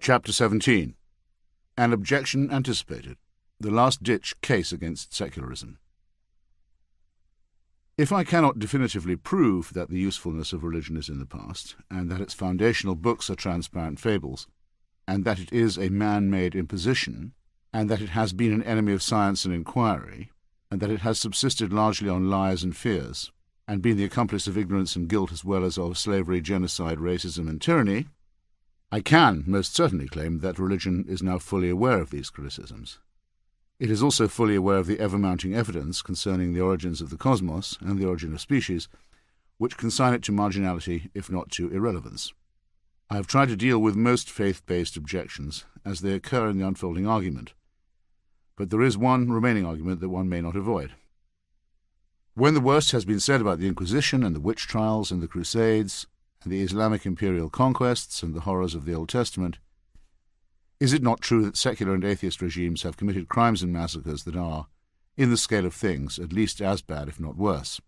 Chapter 17. An Objection Anticipated. The Last-Ditch Case Against Secularism. If I cannot definitively prove that the usefulness of religion is in the past, and that its foundational books are transparent fables, and that it is a man-made imposition, and that it has been an enemy of science and inquiry, and that it has subsisted largely on lies and fears, and been the accomplice of ignorance and guilt as well as of slavery, genocide, racism, and tyranny, I can most certainly claim that religion is now fully aware of these criticisms. It is also fully aware of the ever-mounting evidence concerning the origins of the cosmos and the origin of species, which consign it to marginality, if not to irrelevance. I have tried to deal with most faith-based objections as they occur in the unfolding argument, but there is one remaining argument that one may not avoid. When the worst has been said about the Inquisition and the witch trials and the Crusades, and the Islamic imperial conquests and the horrors of the Old Testament, is it not true that secular and atheist regimes have committed crimes and massacres that are, in the scale of things, at least as bad, if not worse?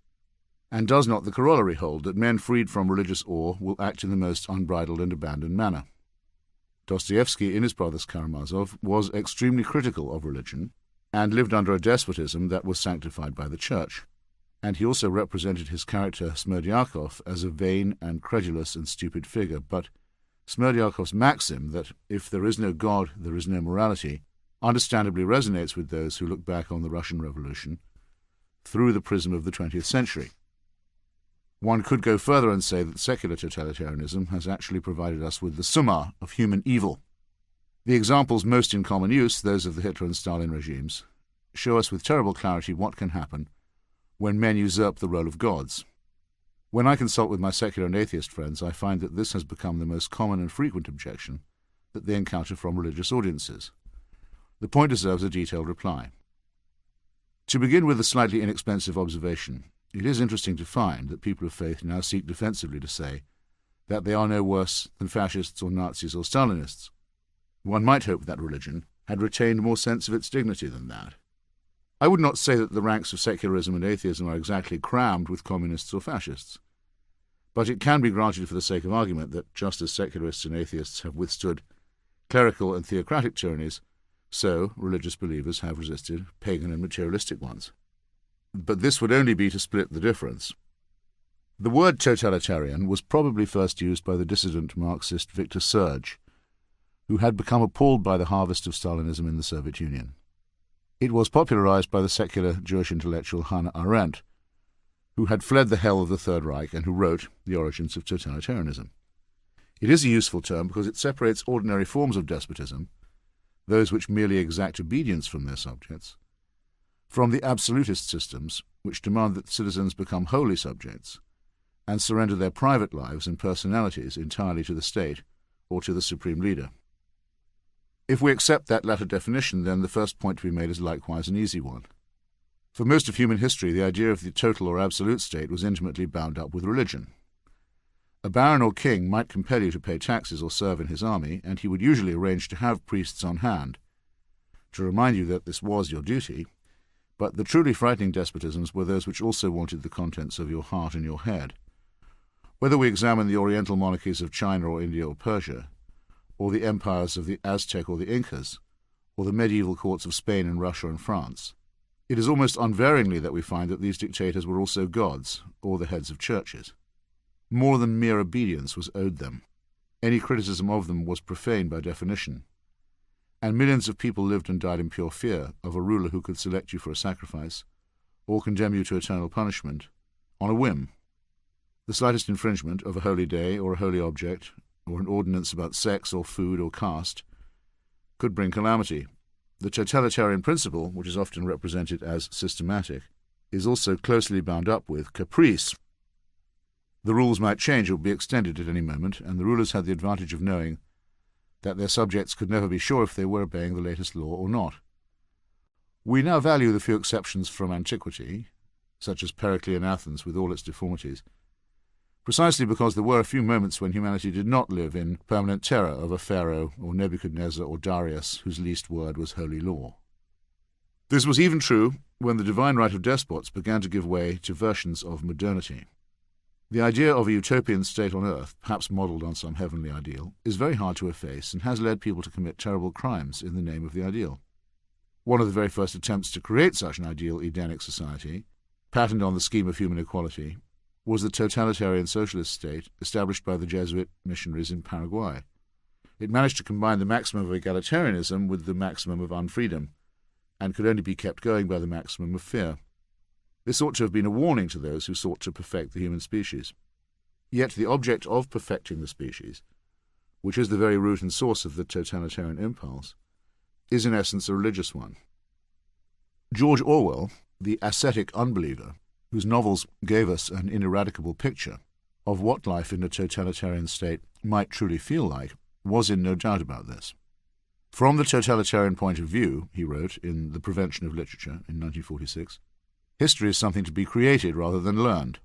And does not the corollary hold that men freed from religious awe will act in the most unbridled and abandoned manner? Dostoevsky, in his Brothers Karamazov, was extremely critical of religion, and lived under a despotism that was sanctified by the Church. And he also represented his character Smerdyakov as a vain and credulous and stupid figure. But Smerdyakov's maxim that if there is no God, there is no morality, understandably resonates with those who look back on the Russian Revolution through the prism of the 20th century. One could go further and say that secular totalitarianism has actually provided us with the summa of human evil. The examples most in common use, those of the Hitler and Stalin regimes, show us with terrible clarity what can happen when men usurp the role of gods. When I consult with my secular and atheist friends, I find that this has become the most common and frequent objection that they encounter from religious audiences. The point deserves a detailed reply. To begin with a slightly inexpensive observation, it is interesting to find that people of faith now seek defensively to say that they are no worse than fascists or Nazis or Stalinists. One might hope that religion had retained more sense of its dignity than that. I would not say that the ranks of secularism and atheism are exactly crammed with communists or fascists, but it can be granted for the sake of argument that just as secularists and atheists have withstood clerical and theocratic tyrannies, so religious believers have resisted pagan and materialistic ones. But this would only be to split the difference. The word totalitarian was probably first used by the dissident Marxist Victor Serge, who had become appalled by the harvest of Stalinism in the Soviet Union. It was popularized by the secular Jewish intellectual Hannah Arendt, who had fled the hell of the Third Reich and who wrote The Origins of Totalitarianism. It is a useful term because it separates ordinary forms of despotism, those which merely exact obedience from their subjects, from the absolutist systems which demand that citizens become wholly subjects and surrender their private lives and personalities entirely to the state or to the supreme leader. If we accept that latter definition, then the first point to be made is likewise an easy one. For most of human history, the idea of the total or absolute state was intimately bound up with religion. A baron or king might compel you to pay taxes or serve in his army, and he would usually arrange to have priests on hand to remind you that this was your duty, but the truly frightening despotisms were those which also wanted the contents of your heart and your head. Whether we examine the oriental monarchies of China or India or Persia, or the empires of the Aztec or the Incas, or the medieval courts of Spain and Russia and France, it is almost unvaryingly that we find that these dictators were also gods, or the heads of churches. More than mere obedience was owed them. Any criticism of them was profane by definition, and millions of people lived and died in pure fear of a ruler who could select you for a sacrifice, or condemn you to eternal punishment, on a whim. The slightest infringement of a holy day or a holy object, or an ordinance about sex or food or caste, could bring calamity. The totalitarian principle, which is often represented as systematic, is also closely bound up with caprice. The rules might change or be extended at any moment, and the rulers had the advantage of knowing that their subjects could never be sure if they were obeying the latest law or not. We now value the few exceptions from antiquity, such as Periclean Athens with all its deformities, precisely because there were a few moments when humanity did not live in permanent terror of a Pharaoh or Nebuchadnezzar or Darius whose least word was holy law. This was even true when the divine right of despots began to give way to versions of modernity. The idea of a utopian state on earth, perhaps modelled on some heavenly ideal, is very hard to efface and has led people to commit terrible crimes in the name of the ideal. One of the very first attempts to create such an ideal Edenic society, patterned on the scheme of human equality, was the totalitarian socialist state established by the Jesuit missionaries in Paraguay. It managed to combine the maximum of egalitarianism with the maximum of unfreedom, and could only be kept going by the maximum of fear. This ought to have been a warning to those who sought to perfect the human species. Yet the object of perfecting the species, which is the very root and source of the totalitarian impulse, is in essence a religious one. George Orwell, the ascetic unbeliever, whose novels gave us an ineradicable picture of what life in a totalitarian state might truly feel like, was in no doubt about this. From the totalitarian point of view, he wrote in The Prevention of Literature in 1946, history is something to be created rather than learned.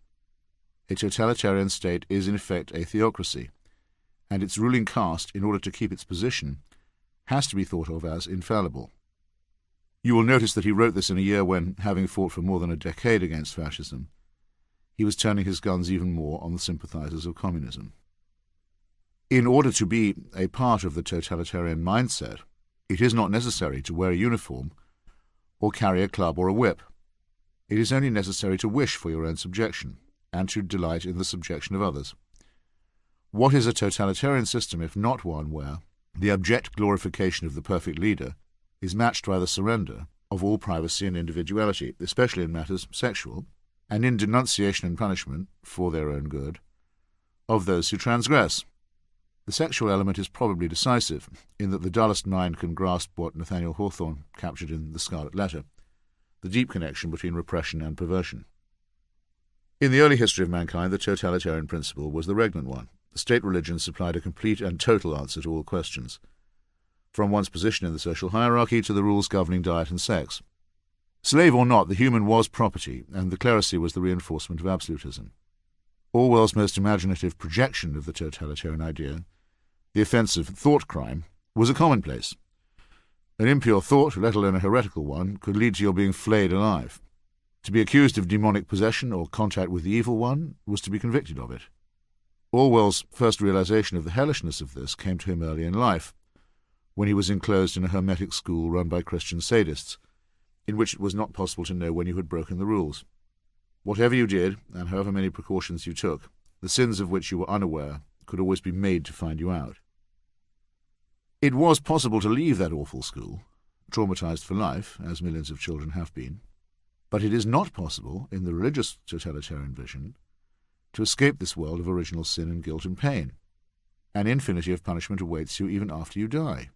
A totalitarian state is in effect a theocracy, and its ruling caste, in order to keep its position, has to be thought of as infallible. You will notice that he wrote this in a year when, having fought for more than a decade against fascism, he was turning his guns even more on the sympathizers of communism. In order to be a part of the totalitarian mindset, it is not necessary to wear a uniform or carry a club or a whip. It is only necessary to wish for your own subjection, and to delight in the subjection of others. What is a totalitarian system if not one where the abject glorification of the perfect leader is matched by the surrender of all privacy and individuality, especially in matters sexual, and in denunciation and punishment, for their own good, of those who transgress? The sexual element is probably decisive, in that the dullest mind can grasp what Nathaniel Hawthorne captured in The Scarlet Letter, the deep connection between repression and perversion. In the early history of mankind, the totalitarian principle was the regnant one. The state religion supplied a complete and total answer to all questions, from one's position in the social hierarchy to the rules governing diet and sex. Slave or not, the human was property, and the clerisy was the reinforcement of absolutism. Orwell's most imaginative projection of the totalitarian idea, the offensive thought crime, was a commonplace. An impure thought, let alone a heretical one, could lead to your being flayed alive. To be accused of demonic possession or contact with the evil one was to be convicted of it. Orwell's first realization of the hellishness of this came to him early in life, when he was enclosed in a hermetic school run by Christian sadists, in which it was not possible to know when you had broken the rules. Whatever you did, and however many precautions you took, the sins of which you were unaware could always be made to find you out. It was possible to leave that awful school, traumatized for life, as millions of children have been, but it is not possible, in the religious totalitarian vision, to escape this world of original sin and guilt and pain. An infinity of punishment awaits you even after you die.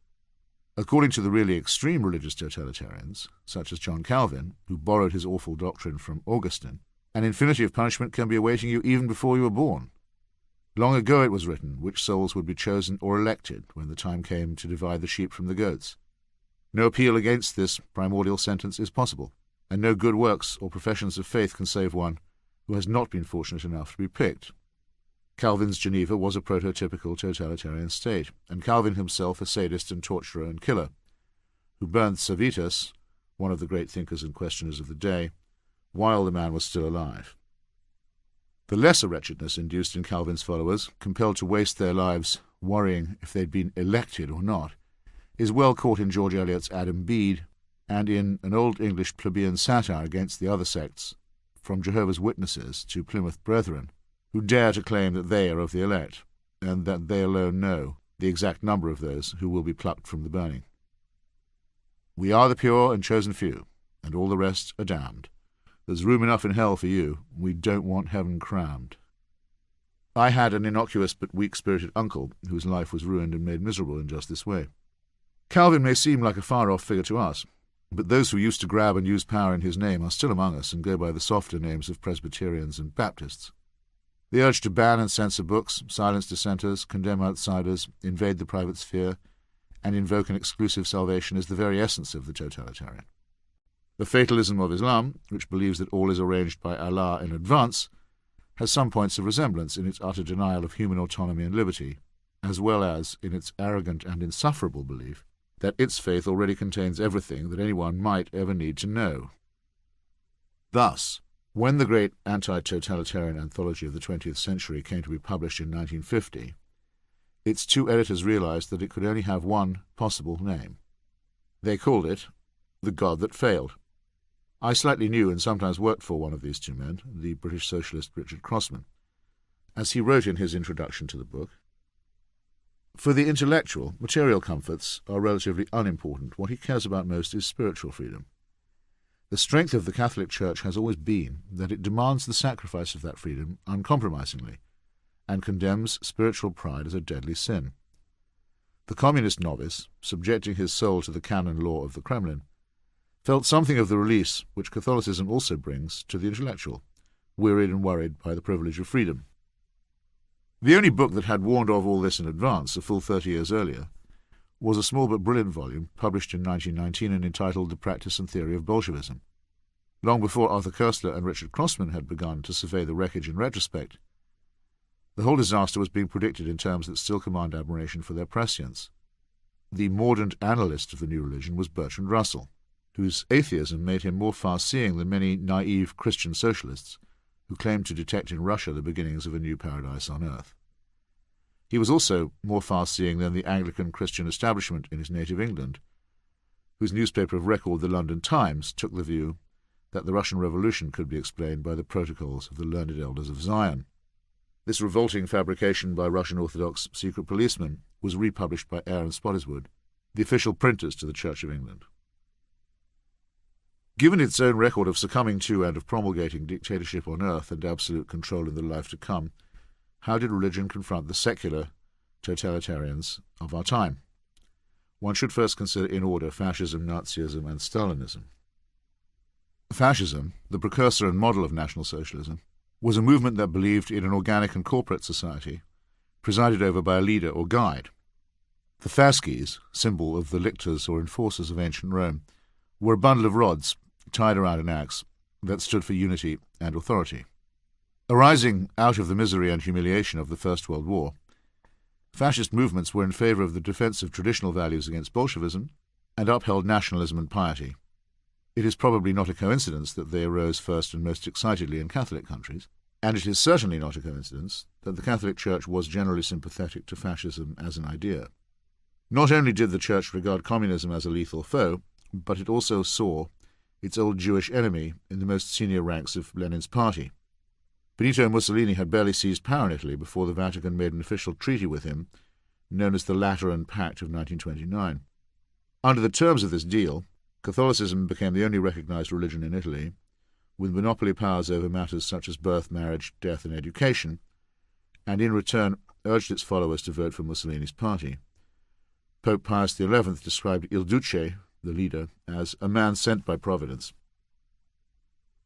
According to the really extreme religious totalitarians, such as John Calvin, who borrowed his awful doctrine from Augustine, an infinity of punishment can be awaiting you even before you were born. Long ago it was written which souls would be chosen or elected when the time came to divide the sheep from the goats. No appeal against this primordial sentence is possible, and no good works or professions of faith can save one who has not been fortunate enough to be picked. Calvin's Geneva was a prototypical totalitarian state, and Calvin himself a sadist and torturer and killer, who burned Servetus, one of the great thinkers and questioners of the day, while the man was still alive. The lesser wretchedness induced in Calvin's followers, compelled to waste their lives worrying if they'd been elected or not, is well caught in George Eliot's Adam Bede and in an old English plebeian satire against the other sects, from Jehovah's Witnesses to Plymouth Brethren, who dare to claim that they are of the elect, and that they alone know the exact number of those who will be plucked from the burning. We are the pure and chosen few, and all the rest are damned. There's room enough in hell for you. We don't want heaven crammed. I had an innocuous but weak-spirited uncle whose life was ruined and made miserable in just this way. Calvin may seem like a far-off figure to us, but those who used to grab and use power in his name are still among us and go by the softer names of Presbyterians and Baptists. The urge to ban and censor books, silence dissenters, condemn outsiders, invade the private sphere, and invoke an exclusive salvation is the very essence of the totalitarian. The fatalism of Islam, which believes that all is arranged by Allah in advance, has some points of resemblance in its utter denial of human autonomy and liberty, as well as in its arrogant and insufferable belief that its faith already contains everything that anyone might ever need to know. Thus, When the great anti-totalitarian anthology of the 20th century came to be published in 1950, its two editors realized that it could only have one possible name. They called it The God That Failed. I slightly knew and sometimes worked for one of these two men, the British socialist Richard Crossman. As he wrote in his introduction to the book, "For the intellectual, material comforts are relatively unimportant. What he cares about most is spiritual freedom. The strength of the Catholic Church has always been that it demands the sacrifice of that freedom uncompromisingly, and condemns spiritual pride as a deadly sin. The communist novice, subjecting his soul to the canon law of the Kremlin, felt something of the release which Catholicism also brings to the intellectual, wearied and worried by the privilege of freedom." The only book that had warned of all this in advance, a full 30 years earlier, was a small but brilliant volume published in 1919 and entitled The Practice and Theory of Bolshevism. Long before Arthur Koestler and Richard Crossman had begun to survey the wreckage in retrospect, the whole disaster was being predicted in terms that still command admiration for their prescience. The mordant analyst of the new religion was Bertrand Russell, whose atheism made him more far-seeing than many naive Christian socialists who claimed to detect in Russia the beginnings of a new paradise on earth. He was also more far-seeing than the Anglican Christian establishment in his native England, whose newspaper of record, the London Times, took the view that the Russian Revolution could be explained by the protocols of the learned elders of Zion. This revolting fabrication by Russian Orthodox secret policemen was republished by Eyre and Spottiswoode, the official printers to the Church of England. Given its own record of succumbing to and of promulgating dictatorship on earth and absolute control in the life to come, how did religion confront the secular totalitarians of our time? One should first consider in order fascism, Nazism, and Stalinism. Fascism, the precursor and model of National Socialism, was a movement that believed in an organic and corporate society, presided over by a leader or guide. The fasces, symbol of the lictors or enforcers of ancient Rome, were a bundle of rods tied around an axe that stood for unity and authority. Arising out of the misery and humiliation of the First World War, fascist movements were in favour of the defence of traditional values against Bolshevism and upheld nationalism and piety. It is probably not a coincidence that they arose first and most excitedly in Catholic countries, and it is certainly not a coincidence that the Catholic Church was generally sympathetic to fascism as an idea. Not only did the Church regard communism as a lethal foe, but it also saw its old Jewish enemy in the most senior ranks of Lenin's party. Benito Mussolini had barely seized power in Italy before the Vatican made an official treaty with him, known as the Lateran Pact of 1929. Under the terms of this deal, Catholicism became the only recognized religion in Italy, with monopoly powers over matters such as birth, marriage, death, and education, and in return urged its followers to vote for Mussolini's party. Pope Pius XI described Il Duce, the leader, as a man sent by Providence.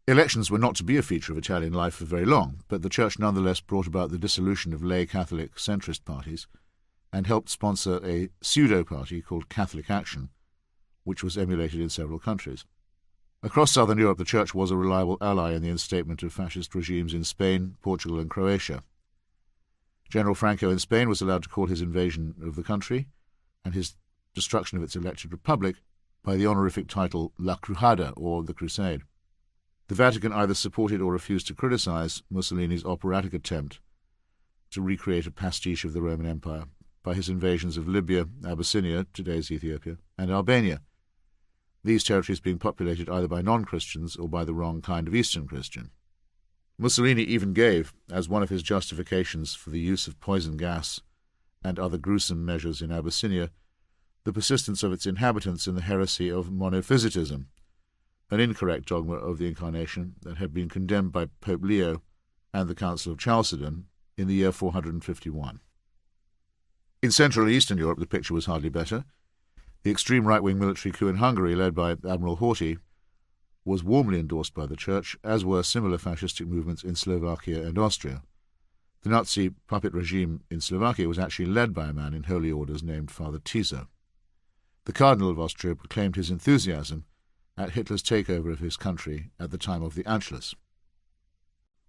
Elections were not to be a feature of Italian life for very long, but the Church nonetheless brought about the dissolution of lay Catholic centrist parties and helped sponsor a pseudo-party called Catholic Action, which was emulated in several countries. Across southern Europe, the Church was a reliable ally in the instatement of fascist regimes in Spain, Portugal, and Croatia. General Franco in Spain was allowed to call his invasion of the country and his destruction of its elected republic by the honorific title La Cruzada, or the Crusade. The Vatican either supported or refused to criticize Mussolini's operatic attempt to recreate a pastiche of the Roman Empire by his invasions of Libya, Abyssinia, today's Ethiopia, and Albania, these territories being populated either by non-Christians or by the wrong kind of Eastern Christian. Mussolini even gave, as one of his justifications for the use of poison gas and other gruesome measures in Abyssinia, the persistence of its inhabitants in the heresy of monophysitism, an incorrect dogma of the Incarnation that had been condemned by Pope Leo and the Council of Chalcedon in the year 451. In Central and Eastern Europe the picture was hardly better. The extreme right-wing military coup in Hungary, led by Admiral Horthy, was warmly endorsed by the Church, as were similar fascistic movements in Slovakia and Austria. The Nazi puppet regime in Slovakia was actually led by a man in holy orders named Father Tiso. The Cardinal of Austria proclaimed his enthusiasm at Hitler's takeover of his country at the time of the Anschluss.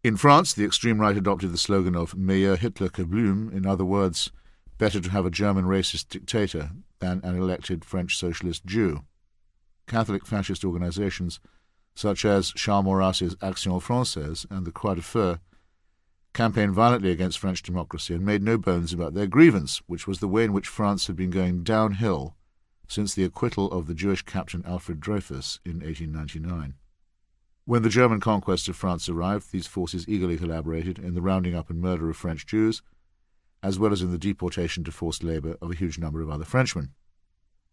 In France, the extreme right adopted the slogan of Meilleur Hitler que Blum, in other words, better to have a German racist dictator than an elected French socialist Jew. Catholic fascist organizations such as Charles Maurras's Action Française and the Croix de Feu, campaigned violently against French democracy and made no bones about their grievance, which was the way in which France had been going downhill since the acquittal of the Jewish captain Alfred Dreyfus in 1899. When the German conquest of France arrived, these forces eagerly collaborated in the rounding up and murder of French Jews, as well as in the deportation to forced labour of a huge number of other Frenchmen.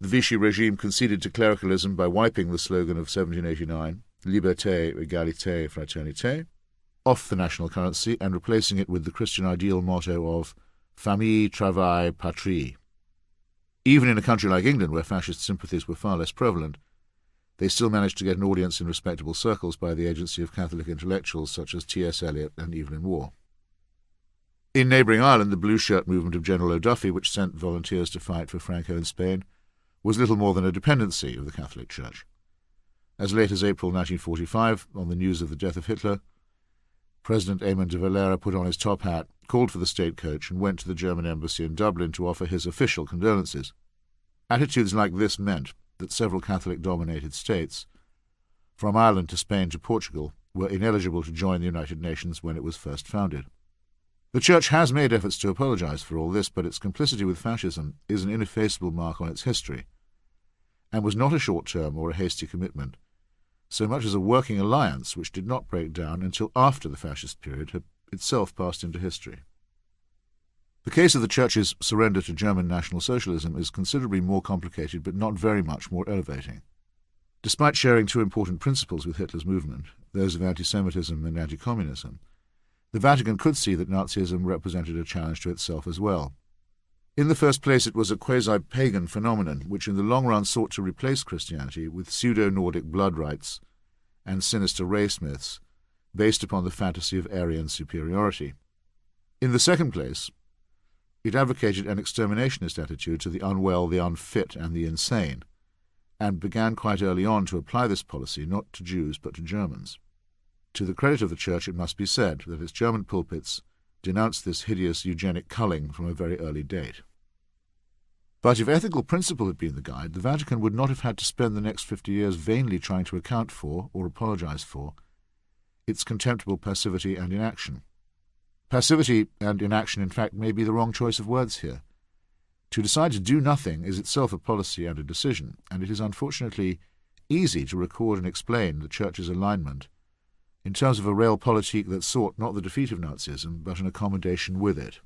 The Vichy regime conceded to clericalism by wiping the slogan of 1789, Liberté, Égalité, Fraternité, off the national currency and replacing it with the Christian ideal motto of Famille, Travail, Patrie. Even in a country like England, where fascist sympathies were far less prevalent, they still managed to get an audience in respectable circles by the agency of Catholic intellectuals such as T.S. Eliot and Evelyn Waugh. In neighbouring Ireland, the Blue Shirt movement of General O'Duffy, which sent volunteers to fight for Franco in Spain, was little more than a dependency of the Catholic Church. As late as April 1945, on the news of the death of Hitler, President Eamon de Valera put on his top hat, called for the state coach, and went to the German embassy in Dublin to offer his official condolences. Attitudes like this meant that several Catholic-dominated states, from Ireland to Spain to Portugal, were ineligible to join the United Nations when it was first founded. The Church has made efforts to apologize for all this, but its complicity with fascism is an ineffaceable mark on its history, and was not a short-term or a hasty commitment, so much as a working alliance which did not break down until after the fascist period had itself passed into history. The case of the Church's surrender to German National Socialism is considerably more complicated but not very much more elevating. Despite sharing two important principles with Hitler's movement, those of anti-Semitism and anti-communism, the Vatican could see that Nazism represented a challenge to itself as well. In the first place, it was a quasi-pagan phenomenon which in the long run sought to replace Christianity with pseudo-Nordic blood rites and sinister race myths based upon the fantasy of Aryan superiority. In the second place, it advocated an exterminationist attitude to the unwell, the unfit, and the insane, and began quite early on to apply this policy not to Jews but to Germans. To the credit of the Church, it must be said that its German pulpits denounced this hideous eugenic culling from a very early date. But if ethical principle had been the guide, the Vatican would not have had to spend the next 50 years vainly trying to account for, or apologize for, its contemptible passivity and inaction. Passivity and inaction, in fact, may be the wrong choice of words here. To decide to do nothing is itself a policy and a decision, and it is unfortunately easy to record and explain the Church's alignment in terms of a realpolitik that sought not the defeat of Nazism, but an accommodation with it.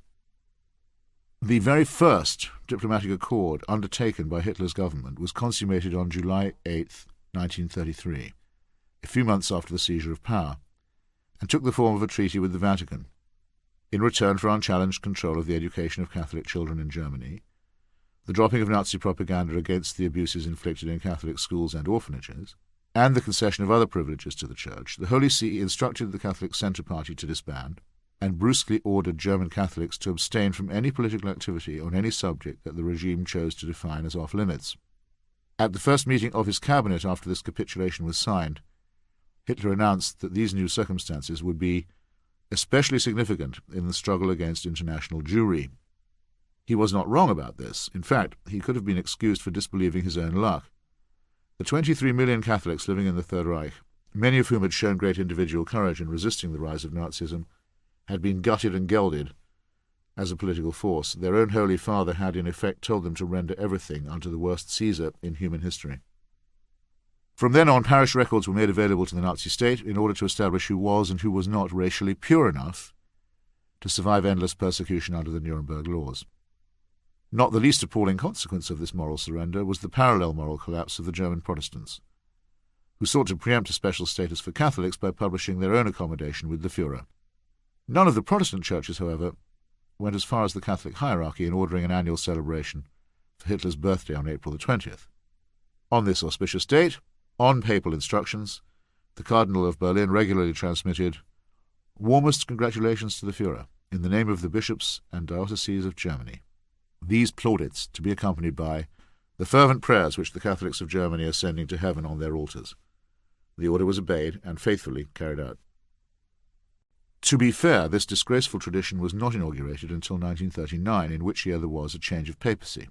The very first diplomatic accord undertaken by Hitler's government was consummated on July 8, 1933, a few months after the seizure of power, and took the form of a treaty with the Vatican. In return for unchallenged control of the education of Catholic children in Germany, the dropping of Nazi propaganda against the abuses inflicted in Catholic schools and orphanages, and the concession of other privileges to the Church, the Holy See instructed the Catholic Centre Party to disband and brusquely ordered German Catholics to abstain from any political activity on any subject that the regime chose to define as off-limits. At the first meeting of his cabinet after this capitulation was signed, Hitler announced that these new circumstances would be especially significant in the struggle against international Jewry. He was not wrong about this. In fact, he could have been excused for disbelieving his own luck. The 23 million Catholics living in the Third Reich, many of whom had shown great individual courage in resisting the rise of Nazism, had been gutted and gelded as a political force. Their own Holy Father had in effect told them to render everything unto the worst Caesar in human history. From then on, parish records were made available to the Nazi state in order to establish who was and who was not racially pure enough to survive endless persecution under the Nuremberg laws. Not the least appalling consequence of this moral surrender was the parallel moral collapse of the German Protestants, who sought to preempt a special status for Catholics by publishing their own accommodation with the Führer. None of the Protestant churches, however, went as far as the Catholic hierarchy in ordering an annual celebration for Hitler's birthday on April the 20th. On this auspicious date, on papal instructions, the Cardinal of Berlin regularly transmitted warmest congratulations to the Führer in the name of the bishops and dioceses of Germany. These plaudits to be accompanied by the fervent prayers which the Catholics of Germany are sending to heaven on their altars. The order was obeyed and faithfully carried out. To be fair, this disgraceful tradition was not inaugurated until 1939, in which year there was a change of papacy.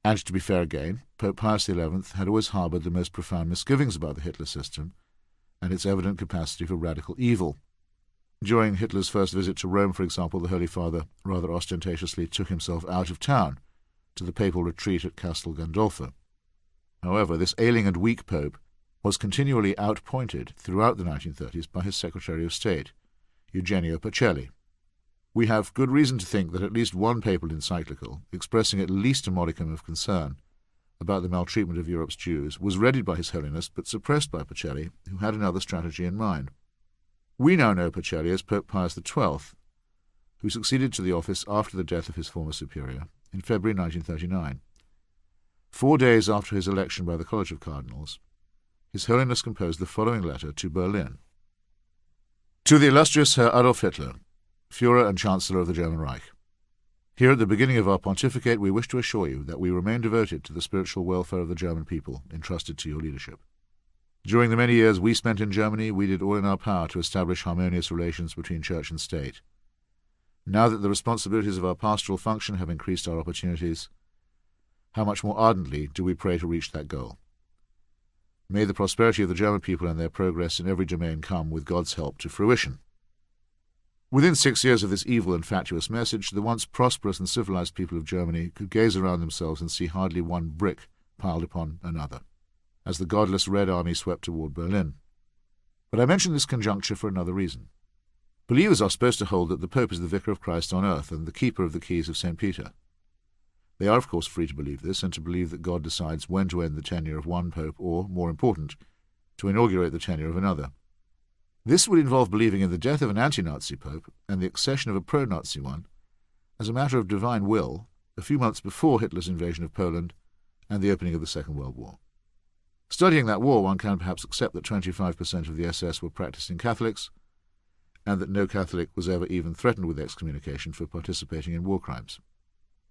And to be fair again, Pope Pius XI had always harboured the most profound misgivings about the Hitler system, and its evident capacity for radical evil. During Hitler's first visit to Rome, for example, the Holy Father rather ostentatiously took himself out of town to the papal retreat at Castel Gandolfo. However, this ailing and weak pope was continually outpointed throughout the 1930s by his Secretary of State, Eugenio Pacelli. We have good reason to think that at least one papal encyclical, expressing at least a modicum of concern about the maltreatment of Europe's Jews, was readied by His Holiness but suppressed by Pacelli, who had another strategy in mind. We now know Pacelli as Pope Pius XII, who succeeded to the office after the death of his former superior in February 1939. 4 days after his election by the College of Cardinals, His Holiness composed the following letter to Berlin. To the illustrious Herr Adolf Hitler, Führer and Chancellor of the German Reich. Here at the beginning of our pontificate we wish to assure you that we remain devoted to the spiritual welfare of the German people entrusted to your leadership. During the many years we spent in Germany, we did all in our power to establish harmonious relations between Church and State. Now that the responsibilities of our pastoral function have increased our opportunities, how much more ardently do we pray to reach that goal. May the prosperity of the German people and their progress in every domain come, with God's help, to fruition. Within 6 years of this evil and fatuous message, the once prosperous and civilized people of Germany could gaze around themselves and see hardly one brick piled upon another, as the godless Red Army swept toward Berlin. But I mention this conjuncture for another reason. Believers are supposed to hold that the Pope is the Vicar of Christ on earth and the keeper of the keys of St. Peter. They are, of course, free to believe this, and to believe that God decides when to end the tenure of one Pope or, more important, to inaugurate the tenure of another. This would involve believing in the death of an anti-Nazi Pope and the accession of a pro-Nazi one as a matter of divine will a few months before Hitler's invasion of Poland and the opening of the Second World War. Studying that war, one can perhaps accept that 25% of the SS were practicing Catholics, and that no Catholic was ever even threatened with excommunication for participating in war crimes.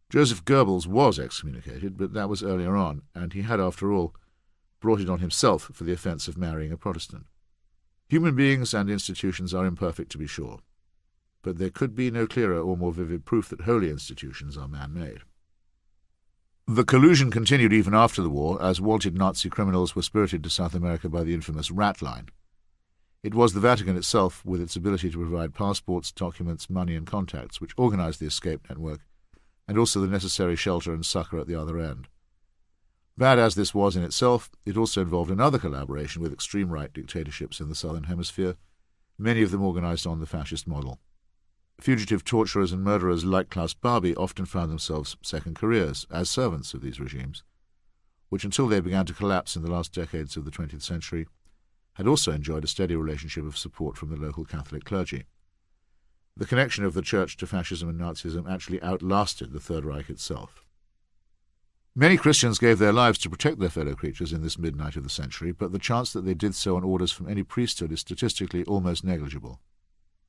Joseph Goebbels was excommunicated, but that was earlier on, and he had, after all, brought it on himself for the offence of marrying a Protestant. Human beings and institutions are imperfect, to be sure, but there could be no clearer or more vivid proof that holy institutions are man-made. The collusion continued even after the war, as wanted Nazi criminals were spirited to South America by the infamous Rat Line. It was the Vatican itself, with its ability to provide passports, documents, money and contacts, which organized the escape network, and also the necessary shelter and succor at the other end. Bad as this was in itself, it also involved another collaboration with extreme-right dictatorships in the Southern Hemisphere, many of them organized on the fascist model. Fugitive torturers and murderers like Klaus Barbie often found themselves second careers as servants of these regimes, which until they began to collapse in the last decades of the 20th century, had also enjoyed a steady relationship of support from the local Catholic clergy. The connection of the Church to fascism and Nazism actually outlasted the Third Reich itself. Many Christians gave their lives to protect their fellow creatures in this midnight of the century, but the chance that they did so on orders from any priesthood is statistically almost negligible.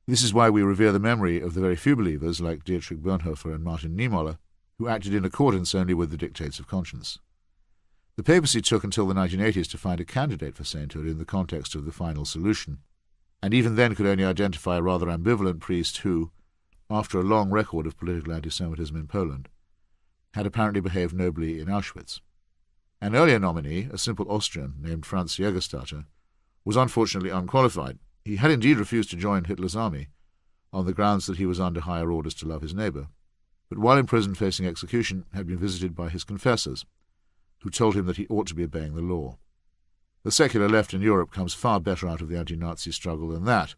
This is why we revere the memory of the very few believers like Dietrich Bonhoeffer and Martin Niemöller, who acted in accordance only with the dictates of conscience. The papacy took until the 1980s to find a candidate for sainthood in the context of the final solution, and even then could only identify a rather ambivalent priest who, after a long record of political anti-Semitism in Poland, had apparently behaved nobly in Auschwitz. An earlier nominee, a simple Austrian named Franz Jägerstatter, was unfortunately unqualified. He had indeed refused to join Hitler's army, on the grounds that he was under higher orders to love his neighbour, but while in prison facing execution had been visited by his confessors, who told him that he ought to be obeying the law. The secular left in Europe comes far better out of the anti-Nazi struggle than that,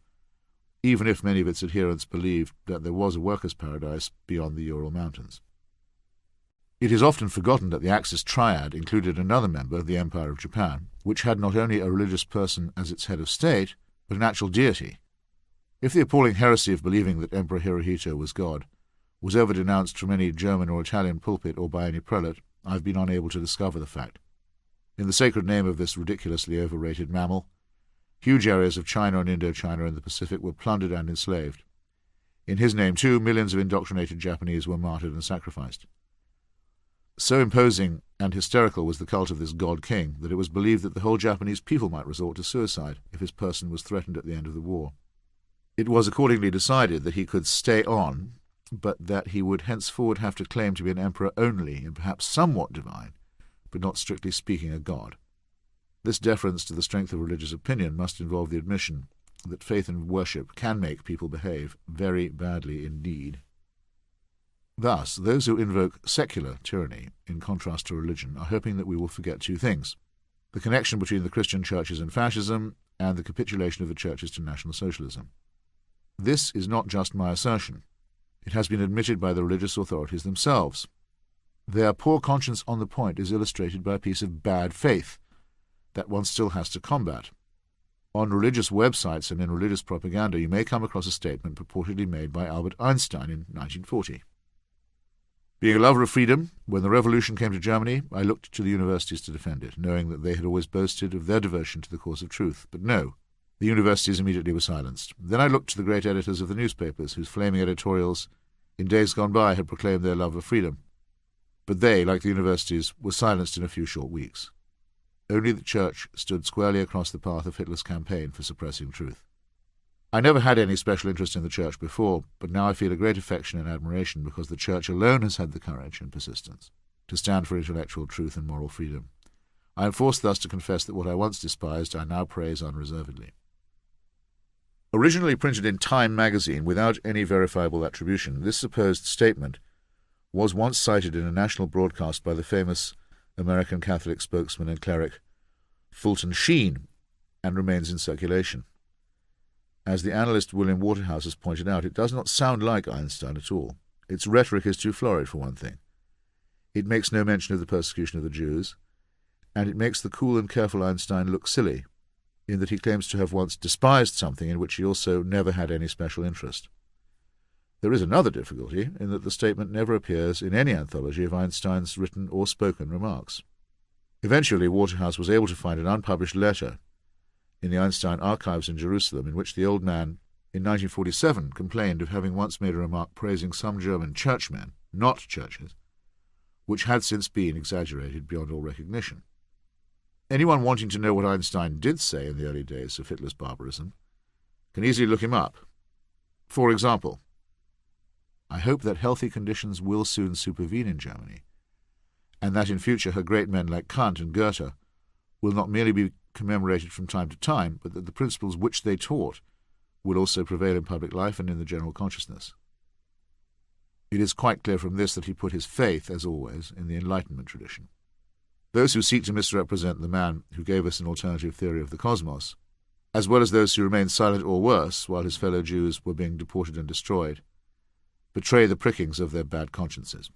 even if many of its adherents believed that there was a workers' paradise beyond the Ural Mountains. It is often forgotten that the Axis triad included another member, the Empire of Japan, which had not only a religious person as its head of state, but an actual deity. If the appalling heresy of believing that Emperor Hirohito was God was ever denounced from any German or Italian pulpit or by any prelate, I have been unable to discover the fact. In the sacred name of this ridiculously overrated mammal, huge areas of China and Indochina and the Pacific were plundered and enslaved. In his name, too, millions of indoctrinated Japanese were martyred and sacrificed. So imposing and hysterical was the cult of this god-king that it was believed that the whole Japanese people might resort to suicide if his person was threatened at the end of the war. It was accordingly decided that he could stay on, but that he would henceforward have to claim to be an emperor only and perhaps somewhat divine, but not strictly speaking a god. This deference to the strength of religious opinion must involve the admission that faith and worship can make people behave very badly indeed. Thus, those who invoke secular tyranny in contrast to religion are hoping that we will forget two things: the connection between the Christian churches and fascism, and the capitulation of the churches to National Socialism. This is not just my assertion. It has been admitted by the religious authorities themselves. Their poor conscience on the point is illustrated by a piece of bad faith that one still has to combat. On religious websites and in religious propaganda you may come across a statement purportedly made by Albert Einstein in 1940. Being a lover of freedom, when the revolution came to Germany, I looked to the universities to defend it, knowing that they had always boasted of their devotion to the cause of truth. But no, the universities immediately were silenced. Then I looked to the great editors of the newspapers, whose flaming editorials in days gone by had proclaimed their love of freedom. But they, like the universities, were silenced in a few short weeks. Only the Church stood squarely across the path of Hitler's campaign for suppressing truth. I never had any special interest in the Church before, but now I feel a great affection and admiration because the Church alone has had the courage and persistence to stand for intellectual truth and moral freedom. I am forced thus to confess that what I once despised I now praise unreservedly. Originally printed in Time magazine without any verifiable attribution, this supposed statement was once cited in a national broadcast by the famous American Catholic spokesman and cleric Fulton Sheen, and remains in circulation. As the analyst William Waterhouse has pointed out, it does not sound like Einstein at all. Its rhetoric is too florid, for one thing. It makes no mention of the persecution of the Jews, and it makes the cool and careful Einstein look silly, in that he claims to have once despised something in which he also never had any special interest. There is another difficulty, in that the statement never appears in any anthology of Einstein's written or spoken remarks. Eventually, Waterhouse was able to find an unpublished letter in the Einstein archives in Jerusalem, in which the old man, in 1947, complained of having once made a remark praising some German churchmen, not churches, which had since been exaggerated beyond all recognition. Anyone wanting to know what Einstein did say in the early days of Hitler's barbarism can easily look him up. For example, I hope that healthy conditions will soon supervene in Germany, and that in future her great men like Kant and Goethe will not merely be commemorated from time to time, but that the principles which they taught will also prevail in public life and in the general consciousness. It is quite clear from this that he put his faith, as always, in the Enlightenment tradition. Those who seek to misrepresent the man who gave us an alternative theory of the cosmos, as well as those who remained silent or worse while his fellow Jews were being deported and destroyed, betray the prickings of their bad consciences.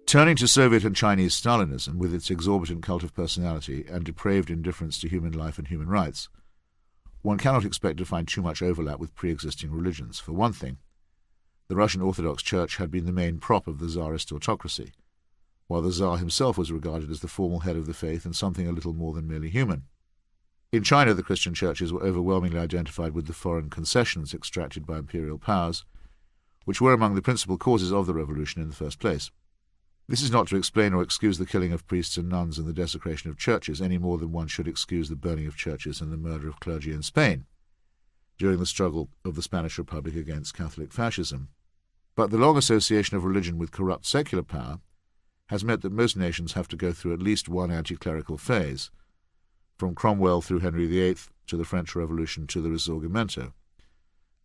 Turning to Soviet and Chinese Stalinism, with its exorbitant cult of personality and depraved indifference to human life and human rights, one cannot expect to find too much overlap with pre-existing religions. For one thing, the Russian Orthodox Church had been the main prop of the Tsarist autocracy, while the Tsar himself was regarded as the formal head of the faith and something a little more than merely human. In China, the Christian churches were overwhelmingly identified with the foreign concessions extracted by imperial powers, which were among the principal causes of the revolution in the first place. This is not to explain or excuse the killing of priests and nuns and the desecration of churches, any more than one should excuse the burning of churches and the murder of clergy in Spain during the struggle of the Spanish Republic against Catholic fascism. But the long association of religion with corrupt secular power has meant that most nations have to go through at least one anti-clerical phase, from Cromwell through Henry VIII to the French Revolution to the Risorgimento.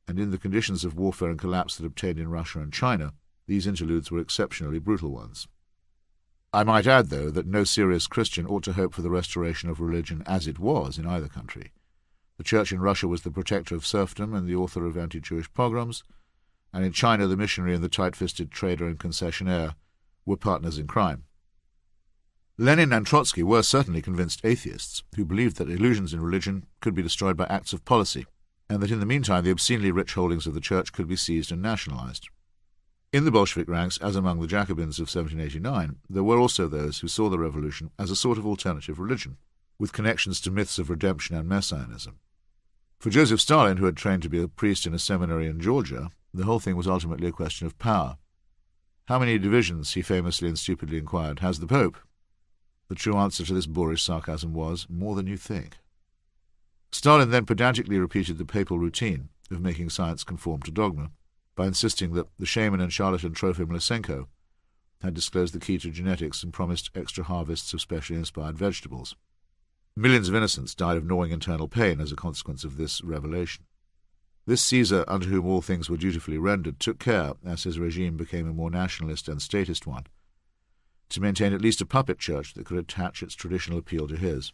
And in the conditions of warfare and collapse that obtained in Russia and China, these interludes were exceptionally brutal ones. I might add, though, that no serious Christian ought to hope for the restoration of religion as it was in either country. The Church in Russia was the protector of serfdom and the author of anti-Jewish pogroms, and in China the missionary and the tight-fisted trader and concessionaire were partners in crime. Lenin and Trotsky were certainly convinced atheists who believed that illusions in religion could be destroyed by acts of policy, and that in the meantime the obscenely rich holdings of the Church could be seized and nationalized. In the Bolshevik ranks, as among the Jacobins of 1789, there were also those who saw the revolution as a sort of alternative religion, with connections to myths of redemption and messianism. For Joseph Stalin, who had trained to be a priest in a seminary in Georgia, the whole thing was ultimately a question of power. "How many divisions," he famously and stupidly inquired, "has the Pope?" The true answer to this boorish sarcasm was, "More than you think." Stalin then pedantically repeated the papal routine of making science conform to dogma by insisting that the shaman and charlatan Trofim Lysenko had disclosed the key to genetics and promised extra harvests of specially inspired vegetables. Millions of innocents died of gnawing internal pain as a consequence of this revelation. This Caesar, unto whom all things were dutifully rendered, took care, as his regime became a more nationalist and statist one, to maintain at least a puppet church that could attach its traditional appeal to his.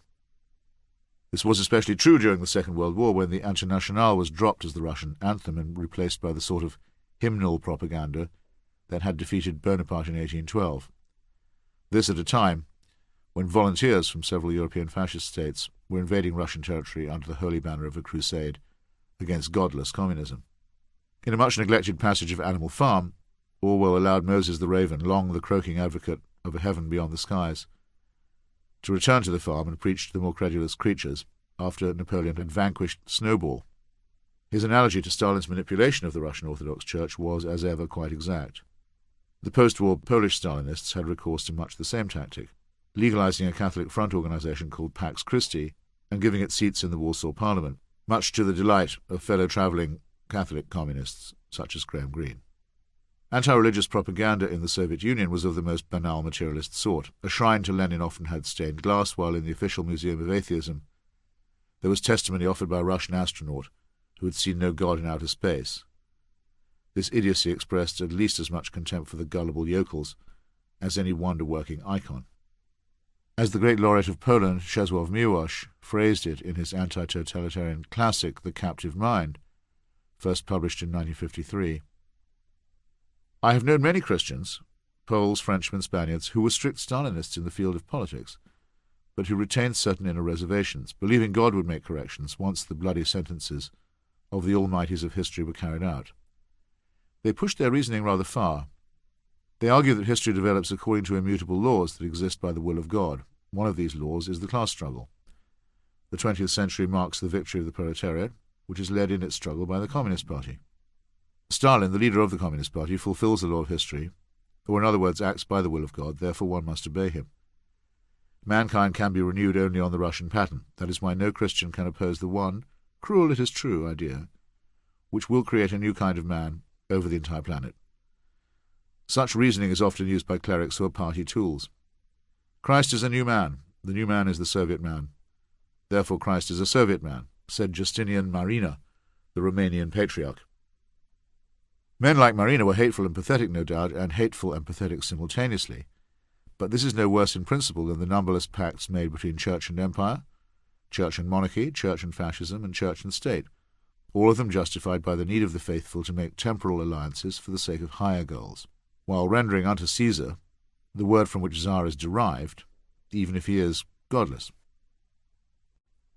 This was especially true during the Second World War, when the Internationale was dropped as the Russian anthem and replaced by the sort of hymnal propaganda that had defeated Bonaparte in 1812. This at a time when volunteers from several European fascist states were invading Russian territory under the holy banner of a crusade against godless communism. In a much-neglected passage of Animal Farm, Orwell allowed Moses the raven, long the croaking advocate of a heaven beyond the skies, to return to the farm and preach to the more credulous creatures after Napoleon had vanquished Snowball. His analogy to Stalin's manipulation of the Russian Orthodox Church was, as ever, quite exact. The post-war Polish Stalinists had recourse to much the same tactic, legalizing a Catholic front organization called Pax Christi and giving it seats in the Warsaw Parliament, much to the delight of fellow-travelling Catholic communists such as Graham Greene. Anti-religious propaganda in the Soviet Union was of the most banal materialist sort. A shrine to Lenin often had stained glass, while in the official Museum of Atheism there was testimony offered by a Russian astronaut who had seen no god in outer space. This idiocy expressed at least as much contempt for the gullible yokels as any wonder-working icon. As the great laureate of Poland, Czesław Miłosz, phrased it in his anti-totalitarian classic The Captive Mind, first published in 1953, "I have known many Christians, Poles, Frenchmen, Spaniards, who were strict Stalinists in the field of politics, but who retained certain inner reservations, believing God would make corrections once the bloody sentences of the almighties of history were carried out. They pushed their reasoning rather far. They argue that history develops according to immutable laws that exist by the will of God. One of these laws is the class struggle. The 20th century marks the victory of the proletariat, which is led in its struggle by the Communist Party. Stalin, the leader of the Communist Party, fulfills the law of history, or in other words acts by the will of God, therefore one must obey him. Mankind can be renewed only on the Russian pattern. That is why no Christian can oppose the one, cruel it is true, idea, which will create a new kind of man over the entire planet. Such reasoning is often used by clerics who are party tools. Christ is a new man. The new man is the Soviet man. Therefore Christ is a Soviet man, said Justinian Marina, the Romanian patriarch. Men like Marina were hateful and pathetic, no doubt, and hateful and pathetic simultaneously. But this is no worse in principle than the numberless pacts made between church and empire, church and monarchy, church and fascism, and church and state, all of them justified by the need of the faithful to make temporal alliances for the sake of higher goals, while rendering unto Caesar the word from which Tsar is derived, even if he is godless.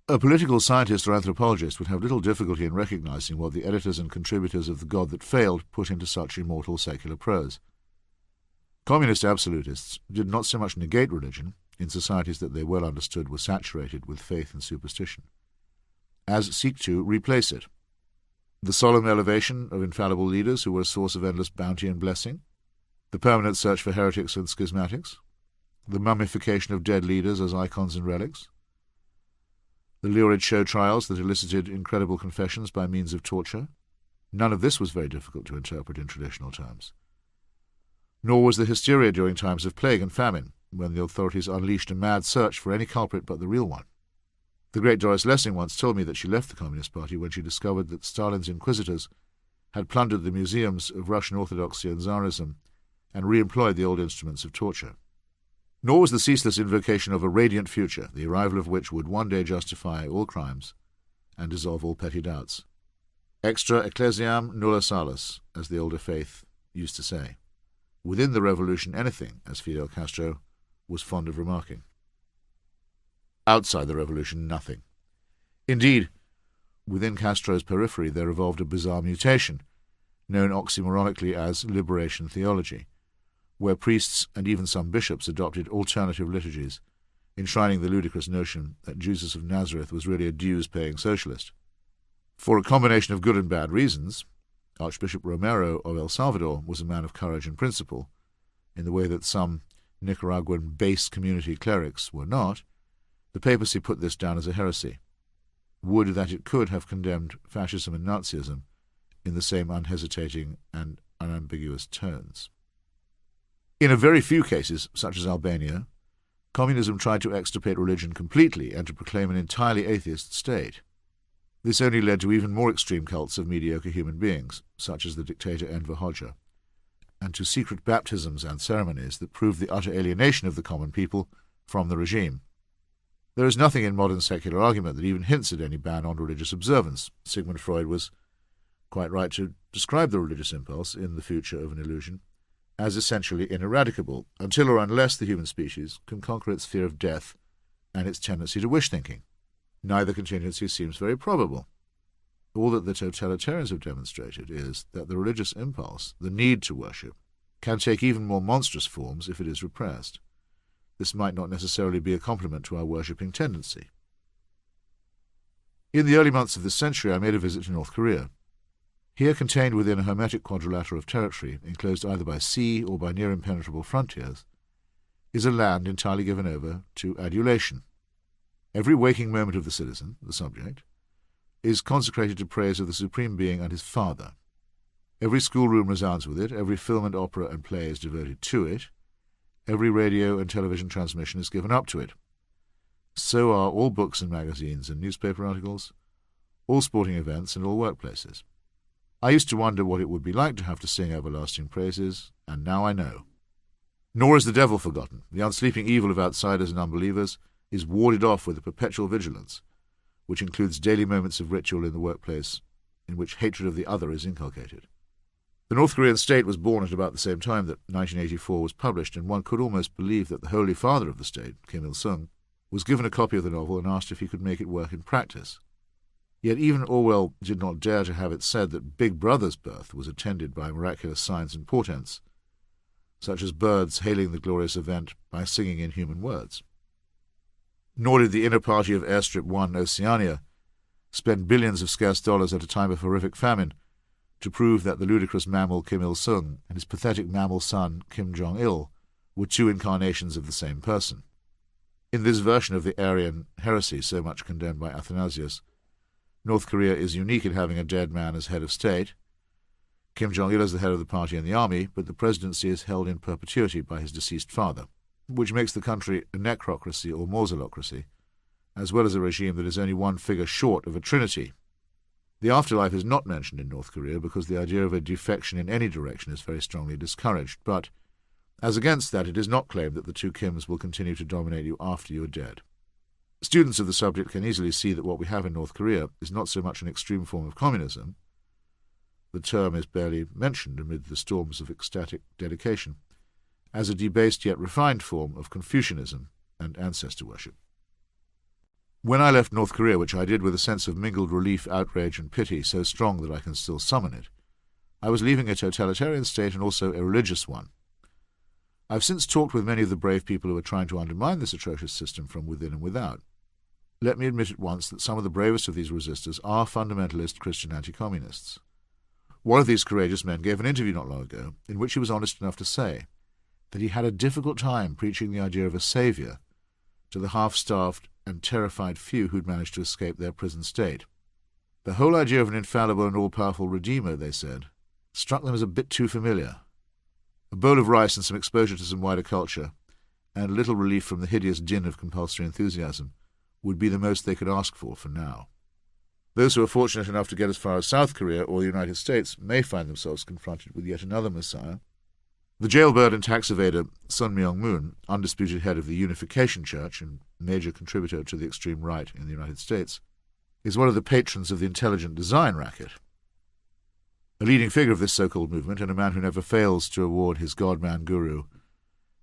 A political scientist or anthropologist would have little difficulty in recognizing what the editors and contributors of The God That Failed put into such immortal secular prose. Communist absolutists did not so much negate religion, in societies that they well understood were saturated with faith and superstition, as seek to replace it. The solemn elevation of infallible leaders who were a source of endless bounty and blessing, the permanent search for heretics and schismatics, the mummification of dead leaders as icons and relics, the lurid show trials that elicited incredible confessions by means of torture. None of this was very difficult to interpret in traditional terms. Nor was the hysteria during times of plague and famine, when the authorities unleashed a mad search for any culprit but the real one. The great Doris Lessing once told me that she left the Communist Party when she discovered that Stalin's inquisitors had plundered the museums of Russian Orthodoxy and Tsarism and re-employed the old instruments of torture. Nor was the ceaseless invocation of a radiant future, the arrival of which would one day justify all crimes and dissolve all petty doubts. Extra ecclesiam nulla salus, as the older faith used to say. Within the revolution anything, as Fidel Castro was fond of remarking. Outside the revolution nothing. Indeed, within Castro's periphery there evolved a bizarre mutation, known oxymoronically as liberation theology, where priests and even some bishops adopted alternative liturgies, enshrining the ludicrous notion that Jesus of Nazareth was really a dues-paying socialist. For a combination of good and bad reasons, Archbishop Romero of El Salvador was a man of courage and principle, in the way that some Nicaraguan base community clerics were not. The papacy put this down as a heresy. Would that it could have condemned fascism and Nazism in the same unhesitating and unambiguous tones. In a very few cases, such as Albania, communism tried to extirpate religion completely and to proclaim an entirely atheist state. This only led to even more extreme cults of mediocre human beings, such as the dictator Enver Hoxha, and to secret baptisms and ceremonies that proved the utter alienation of the common people from the regime. There is nothing in modern secular argument that even hints at any ban on religious observance. Sigmund Freud was quite right to describe the religious impulse in The Future of an Illusion as essentially ineradicable, until or unless the human species can conquer its fear of death and its tendency to wish-thinking. Neither contingency seems very probable. All that the totalitarians have demonstrated is that the religious impulse, the need to worship, can take even more monstrous forms if it is repressed. This might not necessarily be a compliment to our worshipping tendency. In the early months of this century I made a visit to North Korea. Here, contained within a hermetic quadrilateral of territory, enclosed either by sea or by near impenetrable frontiers, is a land entirely given over to adulation. Every waking moment of the citizen, the subject, is consecrated to praise of the Supreme Being and his Father. Every schoolroom resounds with it, every film and opera and play is devoted to it, every radio and television transmission is given up to it. So are all books and magazines and newspaper articles, all sporting events and all workplaces. I used to wonder what it would be like to have to sing everlasting praises, and now I know. Nor is the devil forgotten. The unsleeping evil of outsiders and unbelievers is warded off with a perpetual vigilance, which includes daily moments of ritual in the workplace in which hatred of the other is inculcated. The North Korean state was born at about the same time that 1984 was published, and one could almost believe that the Holy Father of the state, Kim Il-sung, was given a copy of the novel and asked if he could make it work in practice. Yet even Orwell did not dare to have it said that Big Brother's birth was attended by miraculous signs and portents, such as birds hailing the glorious event by singing inhuman words. Nor did the inner party of Airstrip 1 Oceania spend billions of scarce dollars at a time of horrific famine to prove that the ludicrous mammal Kim Il-sung and his pathetic mammal son Kim Jong-il were two incarnations of the same person. In this version of the Aryan heresy so much condemned by Athanasius, North Korea is unique in having a dead man as head of state. Kim Jong-il is the head of the party and the army, but the presidency is held in perpetuity by his deceased father, which makes the country a necrocracy or mausolocracy, as well as a regime that is only one figure short of a trinity. The afterlife is not mentioned in North Korea because the idea of a defection in any direction is very strongly discouraged, but as against that, it is not claimed that the two Kims will continue to dominate you after you are dead. Students of the subject can easily see that what we have in North Korea is not so much an extreme form of communism — the term is barely mentioned amid the storms of ecstatic dedication — as a debased yet refined form of Confucianism and ancestor worship. When I left North Korea, which I did with a sense of mingled relief, outrage, and pity so strong that I can still summon it, I was leaving a totalitarian state and also a religious one. I have since talked with many of the brave people who are trying to undermine this atrocious system from within and without. Let me admit at once that some of the bravest of these resistors are fundamentalist Christian anti-communists. One of these courageous men gave an interview not long ago in which he was honest enough to say that he had a difficult time preaching the idea of a saviour to the half-starved and terrified few who'd managed to escape their prison state. The whole idea of an infallible and all-powerful Redeemer, they said, struck them as a bit too familiar. A bowl of rice and some exposure to some wider culture, and a little relief from the hideous din of compulsory enthusiasm, would be the most they could ask for now. Those who are fortunate enough to get as far as South Korea or the United States may find themselves confronted with yet another Messiah. The jailbird and tax evader Sun Myung-moon, undisputed head of the Unification Church and major contributor to the extreme right in the United States, is one of the patrons of the intelligent design racket. A leading figure of this so-called movement, and a man who never fails to award his God-man guru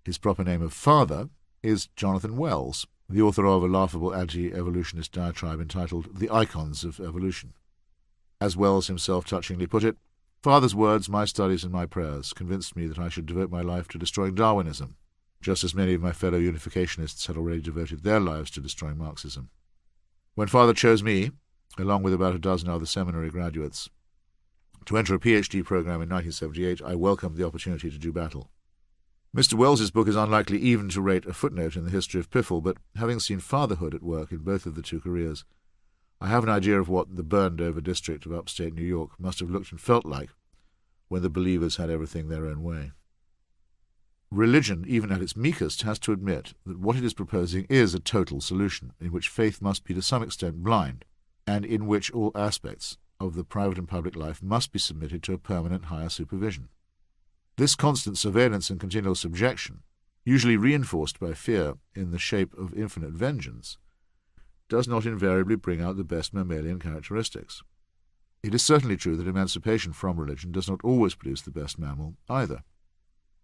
his proper name of father, is Jonathan Wells, the author of a laughable anti-evolutionist diatribe entitled The Icons of Evolution. As Wells himself touchingly put it, "Father's words, my studies and my prayers convinced me that I should devote my life to destroying Darwinism, just as many of my fellow unificationists had already devoted their lives to destroying Marxism. When Father chose me, along with about a dozen other seminary graduates. To enter a PhD program in 1978, I welcomed the opportunity to do battle. Mr. Wells's book is unlikely even to rate a footnote in the history of Piffle, but having seen fatherhood at work in both of the two careers, I have an idea of what the burned-over district of upstate New York must have looked and felt like when the believers had everything their own way. Religion, even at its meekest, has to admit that what it is proposing is a total solution, in which faith must be to some extent blind, and in which all aspects of the private and public life must be submitted to a permanent higher supervision. This constant surveillance and continual subjection, usually reinforced by fear in the shape of infinite vengeance, does not invariably bring out the best mammalian characteristics. It is certainly true that emancipation from religion does not always produce the best mammal either.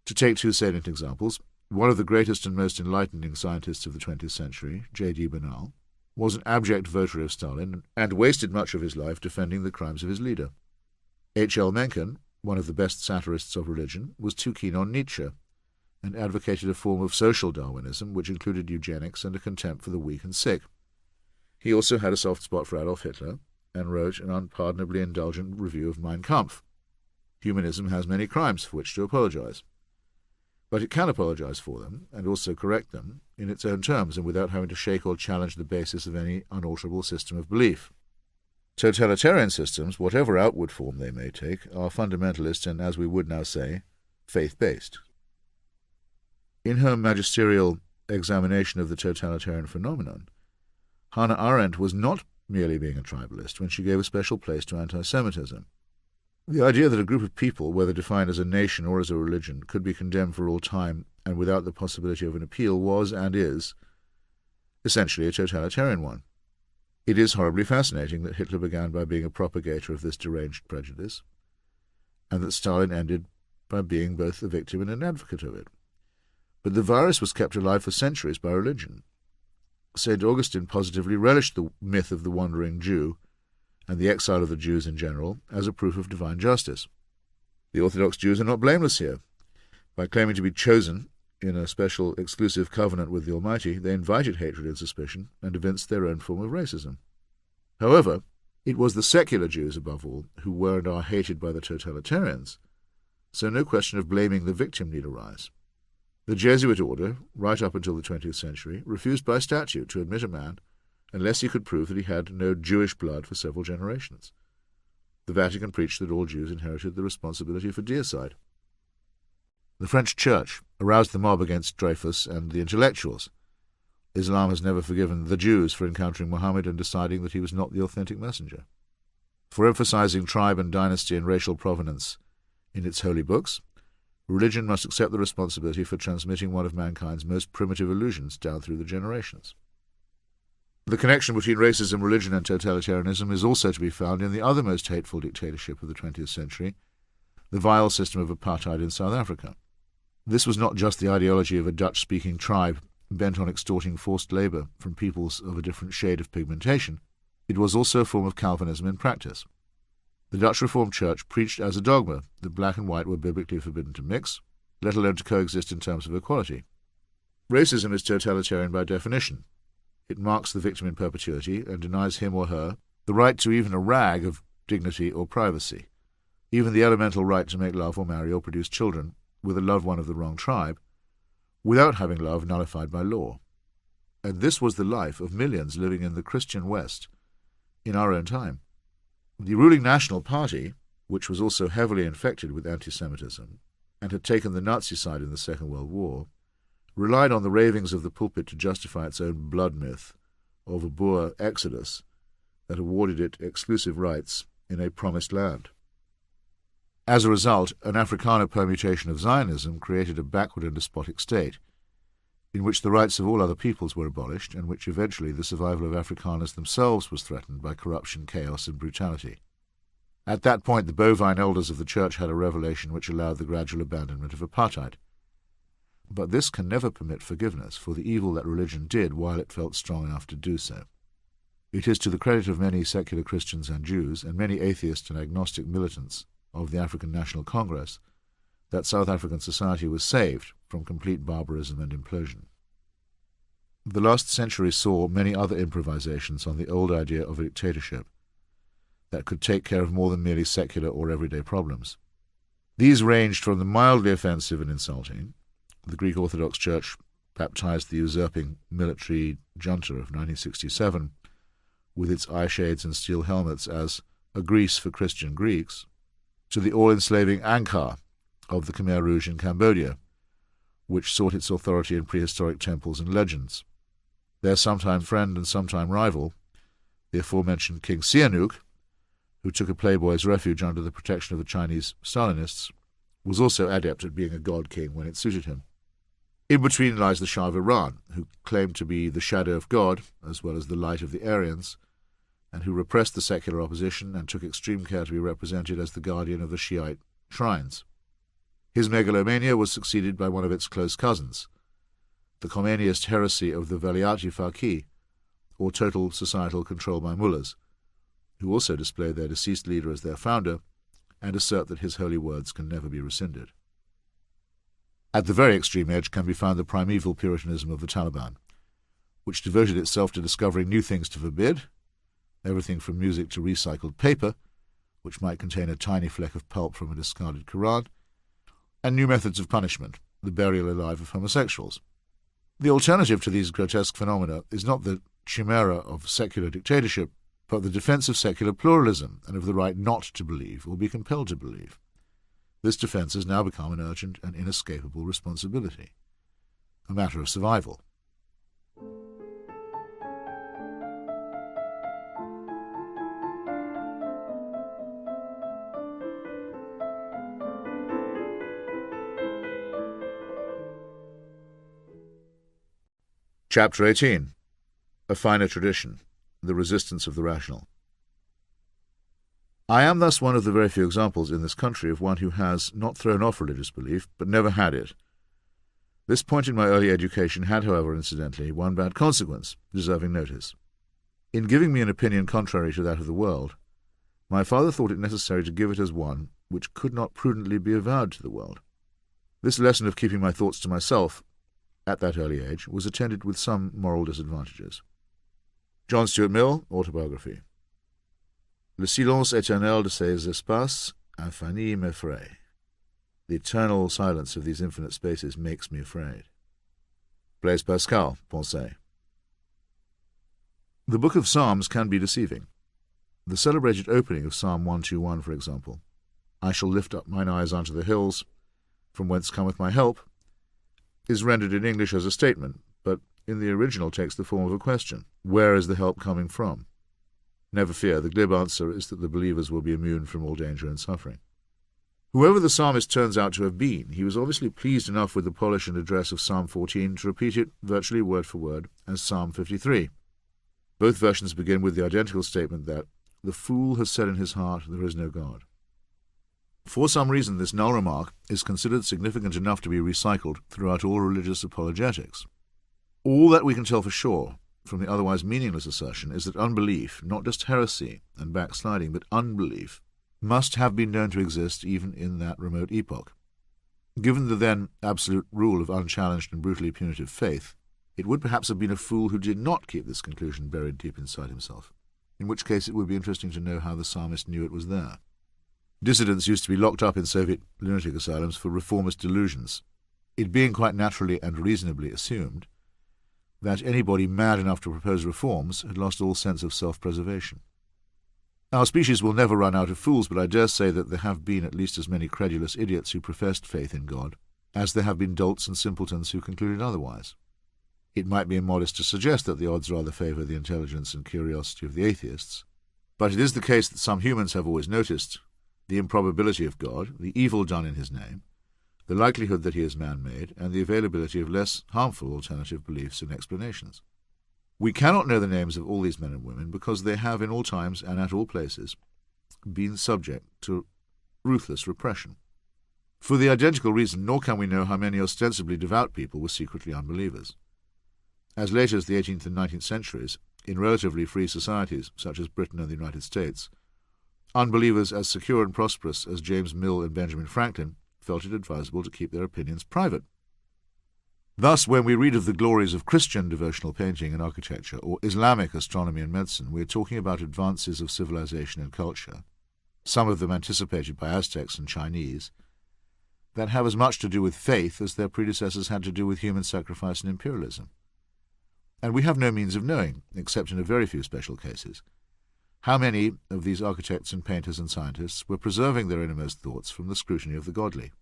To take two salient examples, one of the greatest and most enlightening scientists of the 20th century, J.D. Bernal, was an abject votary of Stalin and wasted much of his life defending the crimes of his leader. H.L. Mencken, one of the best satirists of religion, was too keen on Nietzsche and advocated a form of social Darwinism which included eugenics and a contempt for the weak and sick. He also had a soft spot for Adolf Hitler and wrote an unpardonably indulgent review of Mein Kampf. Humanism has many crimes for which to apologize, but it can apologize for them, and also correct them, in its own terms and without having to shake or challenge the basis of any unalterable system of belief. Totalitarian systems, whatever outward form they may take, are fundamentalist and, as we would now say, faith-based. In her magisterial examination of the totalitarian phenomenon, Hannah Arendt was not merely being a tribalist when she gave a special place to anti-Semitism. The idea that a group of people, whether defined as a nation or as a religion, could be condemned for all time and without the possibility of an appeal was, and is, essentially a totalitarian one. It is horribly fascinating that Hitler began by being a propagator of this deranged prejudice, and that Stalin ended by being both a victim and an advocate of it. But the virus was kept alive for centuries by religion. St. Augustine positively relished the myth of the wandering Jew and the exile of the Jews in general as a proof of divine justice. The Orthodox Jews are not blameless here. By claiming to be chosen in a special exclusive covenant with the Almighty, they invited hatred and suspicion and evinced their own form of racism. However, it was the secular Jews, above all, who were and are hated by the totalitarians, so no question of blaming the victim need arise. The Jesuit order, right up until the 20th century, refused by statute to admit a man unless he could prove that he had no Jewish blood for several generations. The Vatican preached that all Jews inherited the responsibility for deicide. The French Church aroused the mob against Dreyfus and the intellectuals. Islam has never forgiven the Jews for encountering Muhammad and deciding that he was not the authentic messenger. For emphasizing tribe and dynasty and racial provenance in its holy books, religion must accept the responsibility for transmitting one of mankind's most primitive illusions down through the generations. The connection between racism, religion, and totalitarianism is also to be found in the other most hateful dictatorship of the 20th century, the vile system of apartheid in South Africa. This was not just the ideology of a Dutch-speaking tribe bent on extorting forced labour from peoples of a different shade of pigmentation. It was also a form of Calvinism in practice. The Dutch Reformed Church preached as a dogma that black and white were biblically forbidden to mix, let alone to coexist in terms of equality. Racism is totalitarian by definition. It marks the victim in perpetuity and denies him or her the right to even a rag of dignity or privacy, even the elemental right to make love or marry or produce children with a loved one of the wrong tribe, without having love nullified by law. And this was the life of millions living in the Christian West in our own time. The ruling National Party, which was also heavily infected with anti-Semitism and had taken the Nazi side in the Second World War, relied on the ravings of the pulpit to justify its own blood myth of a Boer exodus that awarded it exclusive rights in a promised land. As a result, an Afrikaner permutation of Zionism created a backward and despotic state, in which the rights of all other peoples were abolished, and which eventually the survival of Afrikaners themselves was threatened by corruption, chaos, and brutality. At that point, the bovine elders of the Church had a revelation which allowed the gradual abandonment of apartheid. But this can never permit forgiveness for the evil that religion did while it felt strong enough to do so. It is to the credit of many secular Christians and Jews, and many atheist and agnostic militants of the African National Congress, that South African society was saved from complete barbarism and implosion. The last century saw many other improvisations on the old idea of a dictatorship, that could take care of more than merely secular or everyday problems. These ranged from the mildly offensive and insulting. The Greek Orthodox Church baptized the usurping military junta of 1967 with its eye shades and steel helmets as a Greece for Christian Greeks, to the all-enslaving Angkar of the Khmer Rouge in Cambodia, which sought its authority in prehistoric temples and legends. Their sometime friend and sometime rival, the aforementioned King Sihanouk, who took a playboy's refuge under the protection of the Chinese Stalinists, was also adept at being a god-king when it suited him. In between lies the Shah of Iran, who claimed to be the shadow of God, as well as the light of the Aryans, and who repressed the secular opposition and took extreme care to be represented as the guardian of the Shiite shrines. His megalomania was succeeded by one of its close cousins, the Khomeiniist heresy of the Velayat-e Faqih, or total societal control by mullahs, who also display their deceased leader as their founder and assert that his holy words can never be rescinded. At the very extreme edge can be found the primeval Puritanism of the Taliban, which devoted itself to discovering new things to forbid, everything from music to recycled paper, which might contain a tiny fleck of pulp from a discarded Quran, and new methods of punishment, the burial alive of homosexuals. The alternative to these grotesque phenomena is not the chimera of secular dictatorship, but the defence of secular pluralism and of the right not to believe or be compelled to believe. This defence has now become an urgent and inescapable responsibility, a matter of survival. Chapter 18. A Finer Tradition, the Resistance of the Rational. I am thus one of the very few examples in this country of one who has not thrown off religious belief, but never had it. This point in my early education had, however, incidentally, one bad consequence, deserving notice. In giving me an opinion contrary to that of the world, my father thought it necessary to give it as one which could not prudently be avowed to the world. This lesson of keeping my thoughts to myself, at that early age, was attended with some moral disadvantages. John Stuart Mill, Autobiography. Le silence éternel de ces espaces infinis m'effraie. The eternal silence of these infinite spaces makes me afraid. Blaise Pascal, Pensée. The Book of Psalms can be deceiving. The celebrated opening of Psalm 121, for example, I shall lift up mine eyes unto the hills, from whence cometh my help, is rendered in English as a statement, but in the original takes the form of a question. Where is the help coming from? Never fear, the glib answer is that the believers will be immune from all danger and suffering. Whoever the psalmist turns out to have been, he was obviously pleased enough with the polish and address of Psalm 14 to repeat it virtually word for word as Psalm 53. Both versions begin with the identical statement that the fool has said in his heart, there is no God. For some reason, this null remark is considered significant enough to be recycled throughout all religious apologetics. All that we can tell for sure from the otherwise meaningless assertion is that unbelief, not just heresy and backsliding, but unbelief, must have been known to exist even in that remote epoch. Given the then absolute rule of unchallenged and brutally punitive faith, it would perhaps have been a fool who did not keep this conclusion buried deep inside himself, in which case it would be interesting to know how the psalmist knew it was there. Dissidents used to be locked up in Soviet lunatic asylums for reformist delusions, it being quite naturally and reasonably assumed that anybody mad enough to propose reforms had lost all sense of self-preservation. Our species will never run out of fools, but I dare say that there have been at least as many credulous idiots who professed faith in God as there have been dolts and simpletons who concluded otherwise. It might be immodest to suggest that the odds rather favour the intelligence and curiosity of the atheists, but it is the case that some humans have always noticed the improbability of God, the evil done in his name, the likelihood that he is man-made, and the availability of less harmful alternative beliefs and explanations. We cannot know the names of all these men and women because they have in all times and at all places been subject to ruthless repression. For the identical reason, nor can we know how many ostensibly devout people were secretly unbelievers. As late as the 18th and 19th centuries, in relatively free societies such as Britain and the United States, unbelievers as secure and prosperous as James Mill and Benjamin Franklin felt it advisable to keep their opinions private. Thus, when we read of the glories of Christian devotional painting and architecture, or Islamic astronomy and medicine, we are talking about advances of civilization and culture, some of them anticipated by Aztecs and Chinese, that have as much to do with faith as their predecessors had to do with human sacrifice and imperialism. And we have no means of knowing, except in a very few special cases, how many of these architects and painters and scientists were preserving their innermost thoughts from the scrutiny of the godly.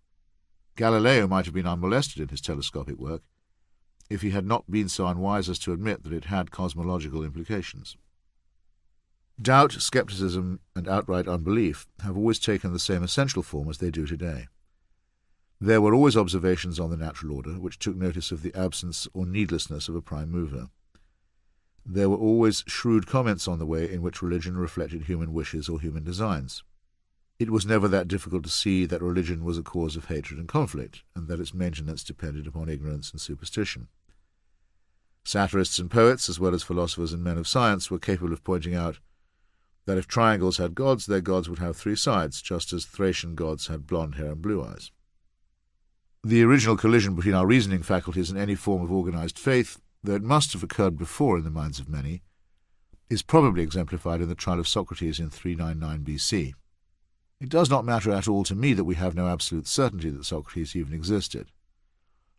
Galileo might have been unmolested in his telescopic work if he had not been so unwise as to admit that it had cosmological implications. Doubt, skepticism, and outright unbelief have always taken the same essential form as they do today. There were always observations on the natural order which took notice of the absence or needlessness of a prime mover. There were always shrewd comments on the way in which religion reflected human wishes or human designs. It was never that difficult to see that religion was a cause of hatred and conflict, and that its maintenance depended upon ignorance and superstition. Satirists and poets, as well as philosophers and men of science, were capable of pointing out that if triangles had gods, their gods would have three sides, just as Thracian gods had blonde hair and blue eyes. The original collision between our reasoning faculties and any form of organized faith, though it must have occurred before in the minds of many, is probably exemplified in the trial of Socrates in 399 BC. It does not matter at all to me that we have no absolute certainty that Socrates even existed.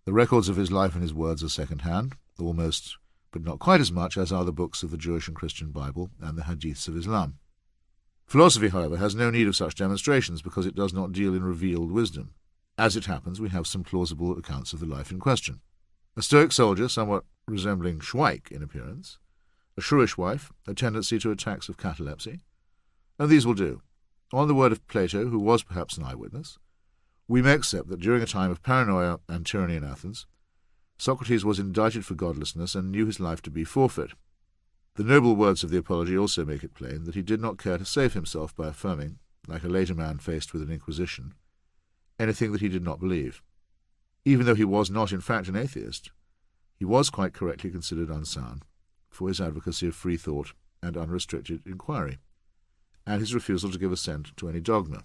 The records of his life and his words are second-hand, almost, but not quite as much as are the books of the Jewish and Christian Bible and the Hadiths of Islam. Philosophy, however, has no need of such demonstrations because it does not deal in revealed wisdom. As it happens, we have some plausible accounts of the life in question. A Stoic soldier, somewhat resembling Schweik in appearance, a shrewish wife, a tendency to attacks of catalepsy, and these will do. On the word of Plato, who was perhaps an eyewitness, we may accept that during a time of paranoia and tyranny in Athens, Socrates was indicted for godlessness and knew his life to be forfeit. The noble words of the Apology also make it plain that he did not care to save himself by affirming, like a later man faced with an inquisition, anything that he did not believe. Even though he was not in fact an atheist, he was quite correctly considered unsound for his advocacy of free thought and unrestricted inquiry, and his refusal to give assent to any dogma.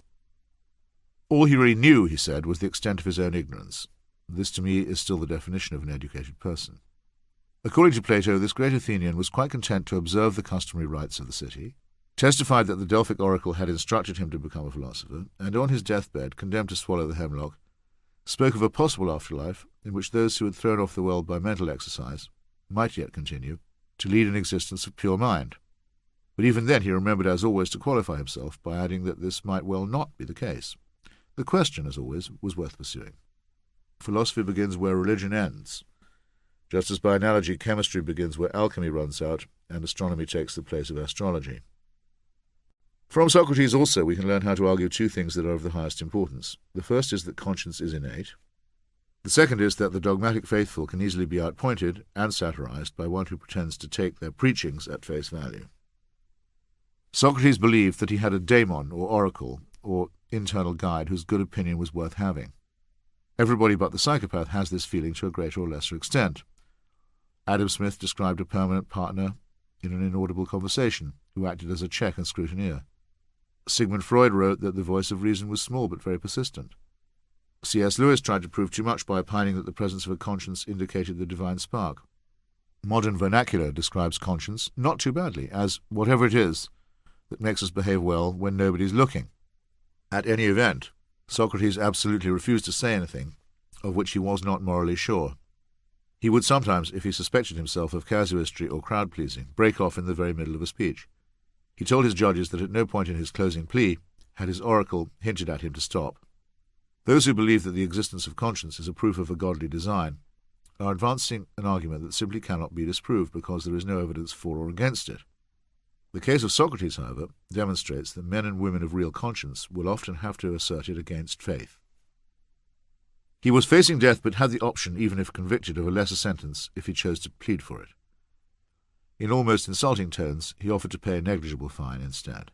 All he really knew, he said, was the extent of his own ignorance. This to me is still the definition of an educated person. According to Plato, this great Athenian was quite content to observe the customary rites of the city, testified that the Delphic oracle had instructed him to become a philosopher, and on his deathbed, condemned to swallow the hemlock, spoke of a possible afterlife in which those who had thrown off the world by mental exercise might yet continue to lead an existence of pure mind. But even then he remembered, as always, to qualify himself by adding that this might well not be the case. The question, as always, was worth pursuing. Philosophy begins where religion ends, just as by analogy chemistry begins where alchemy runs out and astronomy takes the place of astrology. From Socrates also we can learn how to argue two things that are of the highest importance. The first is that conscience is innate. The second is that the dogmatic faithful can easily be outpointed and satirized by one who pretends to take their preachings at face value. Socrates believed that he had a daemon or oracle or internal guide whose good opinion was worth having. Everybody but the psychopath has this feeling to a greater or lesser extent. Adam Smith described a permanent partner in an inaudible conversation who acted as a check and scrutineer. Sigmund Freud wrote that the voice of reason was small but very persistent. C.S. Lewis tried to prove too much by opining that the presence of a conscience indicated the divine spark. Modern vernacular describes conscience, not too badly, as whatever it is that makes us behave well when nobody's looking. At any event, Socrates absolutely refused to say anything of which he was not morally sure. He would sometimes, if he suspected himself of casuistry or crowd-pleasing, break off in the very middle of a speech. He told his judges that at no point in his closing plea had his oracle hinted at him to stop. Those who believe that the existence of conscience is a proof of a godly design are advancing an argument that simply cannot be disproved because there is no evidence for or against it. The case of Socrates, however, demonstrates that men and women of real conscience will often have to assert it against faith. He was facing death but had the option, even if convicted, of a lesser sentence if he chose to plead for it. In almost insulting tones, he offered to pay a negligible fine instead.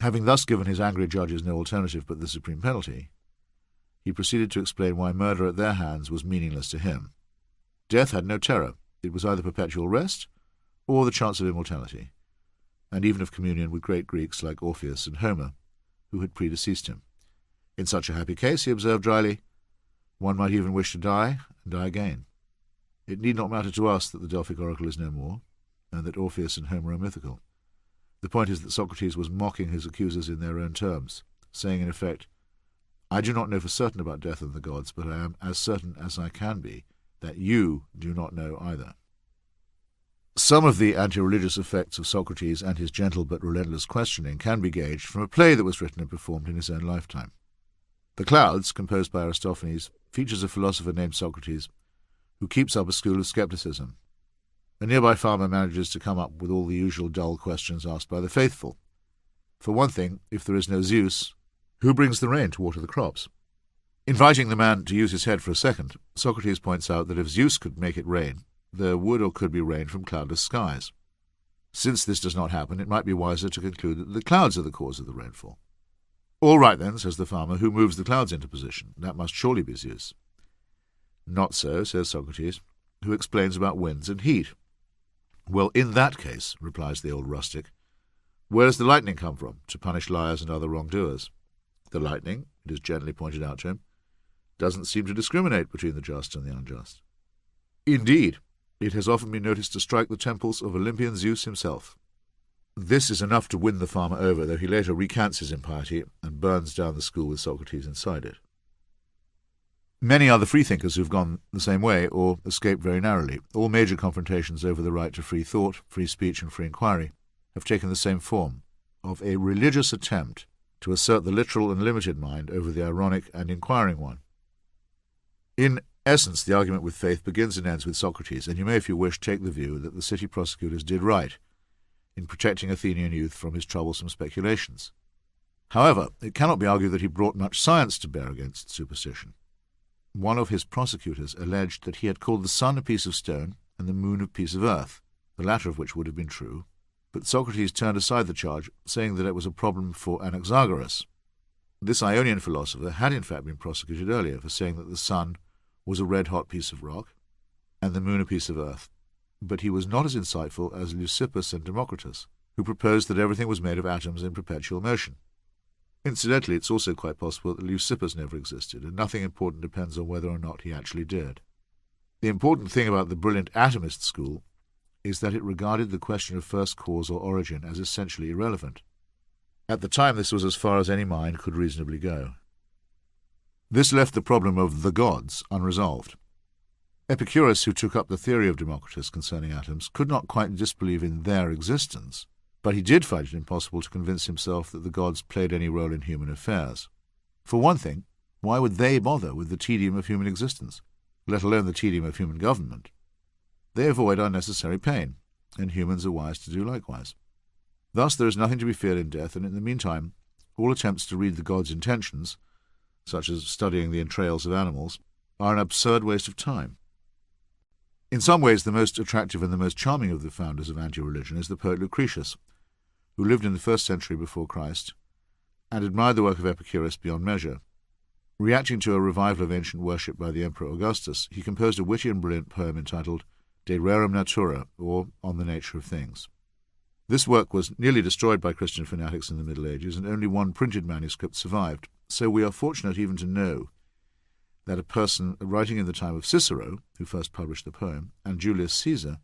Having thus given his angry judges no alternative but the supreme penalty, he proceeded to explain why murder at their hands was meaningless to him. Death had no terror. It was either perpetual rest or the chance of immortality, and even of communion with great Greeks like Orpheus and Homer, who had predeceased him. In such a happy case, he observed dryly, one might even wish to die and die again. It need not matter to us that the Delphic oracle is no more, and that Orpheus and Homer are mythical. The point is that Socrates was mocking his accusers in their own terms, saying in effect, I do not know for certain about death and the gods, but I am as certain as I can be that you do not know either. Some of the anti-religious effects of Socrates and his gentle but relentless questioning can be gauged from a play that was written and performed in his own lifetime. The Clouds, composed by Aristophanes, features a philosopher named Socrates who keeps up a school of skepticism. A nearby farmer manages to come up with all the usual dull questions asked by the faithful. For one thing, if there is no Zeus, who brings the rain to water the crops? Inviting the man to use his head for a second, Socrates points out that if Zeus could make it rain, there would or could be rain from cloudless skies. Since this does not happen, it might be wiser to conclude that the clouds are the cause of the rainfall. All right then, says the farmer, who moves the clouds into position? That must surely be Zeus. Not so, says Socrates, who explains about winds and heat. Well, in that case, replies the old rustic, where does the lightning come from, to punish liars and other wrongdoers? The lightning, it is gently pointed out to him, doesn't seem to discriminate between the just and the unjust. Indeed, it has often been noticed to strike the temples of Olympian Zeus himself. This is enough to win the farmer over, though he later recants his impiety and burns down the school with Socrates inside it. Many are the freethinkers who have gone the same way, or escaped very narrowly. All major confrontations over the right to free thought, free speech, and free inquiry have taken the same form, of a religious attempt to assert the literal and limited mind over the ironic and inquiring one. In essence, the argument with faith begins and ends with Socrates, and you may, if you wish, take the view that the city prosecutors did right in protecting Athenian youth from his troublesome speculations. However, it cannot be argued that he brought much science to bear against superstition. One of his prosecutors alleged that he had called the sun a piece of stone and the moon a piece of earth, the latter of which would have been true, but Socrates turned aside the charge, saying that it was a problem for Anaxagoras. This Ionian philosopher had in fact been prosecuted earlier for saying that the sun was a red-hot piece of rock and the moon a piece of earth, but he was not as insightful as Leucippus and Democritus, who proposed that everything was made of atoms in perpetual motion. Incidentally, it's also quite possible that Leucippus never existed, and nothing important depends on whether or not he actually did. The important thing about the brilliant atomist school is that it regarded the question of first cause or origin as essentially irrelevant. At the time, this was as far as any mind could reasonably go. This left the problem of the gods unresolved. Epicurus, who took up the theory of Democritus concerning atoms, could not quite disbelieve in their existence, but he did find it impossible to convince himself that the gods played any role in human affairs. For one thing, why would they bother with the tedium of human existence, let alone the tedium of human government? They avoid unnecessary pain, and humans are wise to do likewise. Thus there is nothing to be feared in death, and in the meantime all attempts to read the gods' intentions, such as studying the entrails of animals, are an absurd waste of time. In some ways the most attractive and the most charming of the founders of anti-religion is the poet Lucretius, who lived in the 1st century before Christ, and admired the work of Epicurus beyond measure. Reacting to a revival of ancient worship by the Emperor Augustus, he composed a witty and brilliant poem entitled De Rerum Natura, or On the Nature of Things. This work was nearly destroyed by Christian fanatics in the Middle Ages, and only one printed manuscript survived, so we are fortunate even to know that a person writing in the time of Cicero, who first published the poem, and Julius Caesar,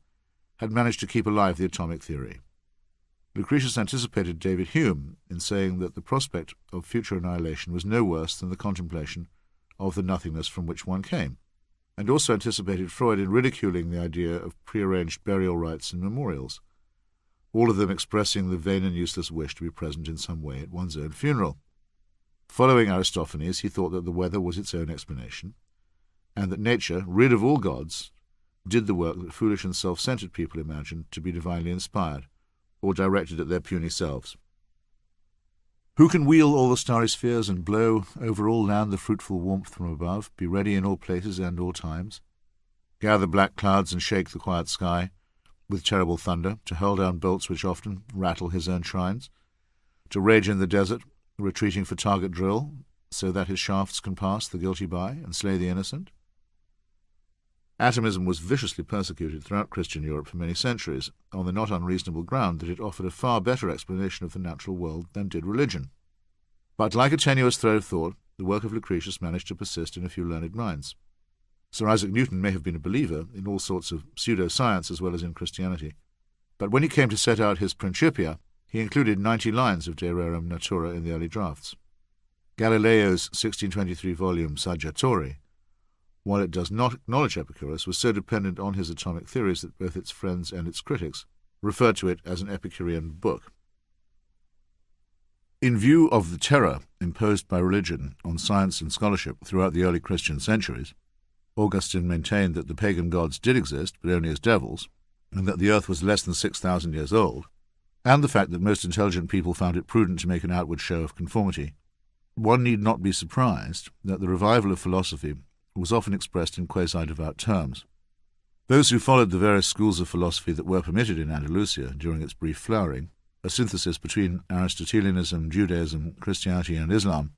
had managed to keep alive the atomic theory. Lucretius anticipated David Hume in saying that the prospect of future annihilation was no worse than the contemplation of the nothingness from which one came, and also anticipated Freud in ridiculing the idea of prearranged burial rites and memorials, all of them expressing the vain and useless wish to be present in some way at one's own funeral. Following Aristophanes, he thought that the weather was its own explanation, and that nature, rid of all gods, did the work that foolish and self-centered people imagined to be divinely inspired, or directed at their puny selves. Who can wheel all the starry spheres and blow over all land the fruitful warmth from above, be ready in all places and all times, gather black clouds and shake the quiet sky with terrible thunder, to hurl down bolts which often rattle his own shrines, to rage in the desert, retreating for target drill, so that his shafts can pass the guilty by and slay the innocent? Atomism was viciously persecuted throughout Christian Europe for many centuries, on the not unreasonable ground that it offered a far better explanation of the natural world than did religion. But like a tenuous thread of thought, the work of Lucretius managed to persist in a few learned minds. Sir Isaac Newton may have been a believer in all sorts of pseudo-science as well as in Christianity, but when he came to set out his Principia, he included 90 lines of De Rerum Natura in the early drafts. Galileo's 1623 volume Saggiatori, while it does not acknowledge Epicurus, was so dependent on his atomic theories that both its friends and its critics referred to it as an Epicurean book. In view of the terror imposed by religion on science and scholarship throughout the early Christian centuries, Augustine maintained that the pagan gods did exist, but only as devils, and that the earth was less than 6,000 years old, and the fact that most intelligent people found it prudent to make an outward show of conformity. One need not be surprised that the revival of philosophy was often expressed in quasi-devout terms. Those who followed the various schools of philosophy that were permitted in Andalusia during its brief flowering, a synthesis between Aristotelianism, Judaism, Christianity, and Islam,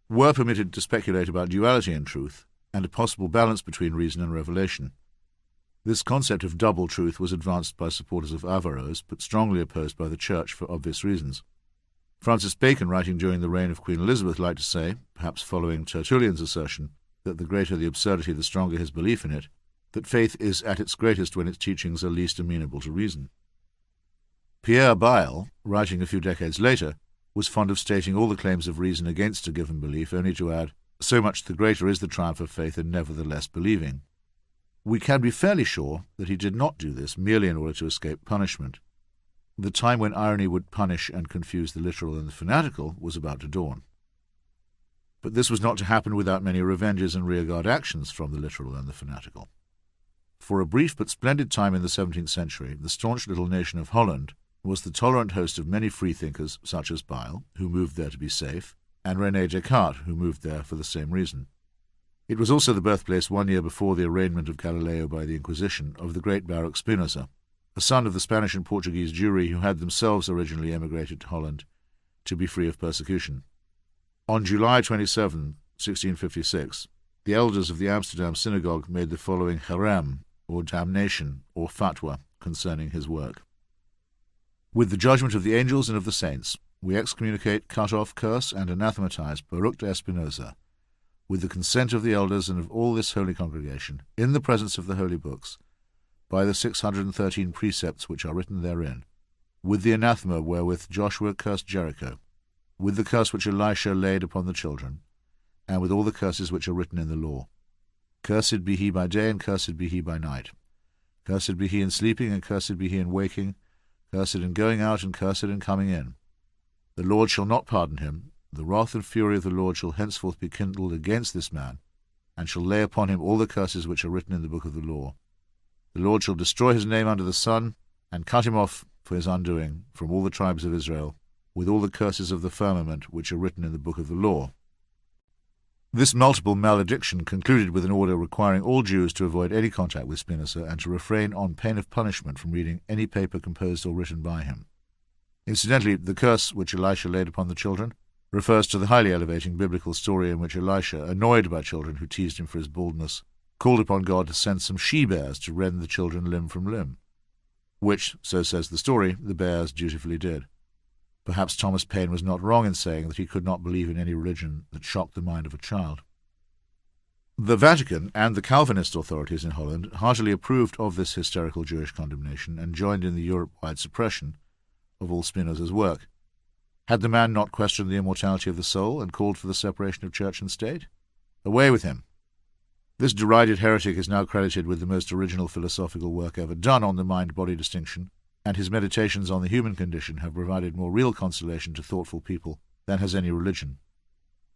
were permitted to speculate about duality in truth and a possible balance between reason and revelation. This concept of double truth was advanced by supporters of Averroes, but strongly opposed by the Church for obvious reasons. Francis Bacon, writing during the reign of Queen Elizabeth, liked to say, perhaps following Tertullian's assertion that the greater the absurdity, the stronger his belief in it, that faith is at its greatest when its teachings are least amenable to reason. Pierre Bayle, writing a few decades later, was fond of stating all the claims of reason against a given belief, only to add, so much the greater is the triumph of faith in nevertheless believing. We can be fairly sure that he did not do this merely in order to escape punishment. The time when irony would punish and confuse the literal and the fanatical was about to dawn. But this was not to happen without many revenges and rearguard actions from the literal and the fanatical. For a brief but splendid time in the 17th century, the staunch little nation of Holland was the tolerant host of many freethinkers, such as Bayle, who moved there to be safe, and René Descartes, who moved there for the same reason. It was also the birthplace 1 year before the arraignment of Galileo by the Inquisition of the great Baruch Spinoza, a son of the Spanish and Portuguese Jewry who had themselves originally emigrated to Holland to be free of persecution. On July 27, 1656, the elders of the Amsterdam synagogue made the following harem, or damnation, or fatwa, concerning his work. With the judgment of the angels and of the saints, we excommunicate, cut off, curse, and anathematize Baruch de Spinoza, with the consent of the elders and of all this holy congregation, in the presence of the holy books, by the 613 precepts which are written therein, with the anathema wherewith Joshua cursed Jericho, with the curse which Elisha laid upon the children, and with all the curses which are written in the law. Cursed be he by day, and cursed be he by night. Cursed be he in sleeping, and cursed be he in waking. Cursed in going out, and cursed in coming in. The Lord shall not pardon him. The wrath and fury of the Lord shall henceforth be kindled against this man, and shall lay upon him all the curses which are written in the book of the law. The Lord shall destroy his name under the sun, and cut him off for his undoing from all the tribes of Israel, with all the curses of the firmament which are written in the book of the law. This multiple malediction concluded with an order requiring all Jews to avoid any contact with Spinoza and to refrain on pain of punishment from reading any paper composed or written by him. Incidentally, the curse which Elisha laid upon the children refers to the highly elevating biblical story in which Elisha, annoyed by children who teased him for his baldness, called upon God to send some she-bears to rend the children limb from limb, which, so says the story, the bears dutifully did. Perhaps Thomas Paine was not wrong in saying that he could not believe in any religion that shocked the mind of a child. The Vatican and the Calvinist authorities in Holland heartily approved of this hysterical Jewish condemnation and joined in the Europe-wide suppression of all Spinoza's work. Had the man not questioned the immortality of the soul and called for the separation of church and state? Away with him! This derided heretic is now credited with the most original philosophical work ever done on the mind-body distinction, and his meditations on the human condition have provided more real consolation to thoughtful people than has any religion.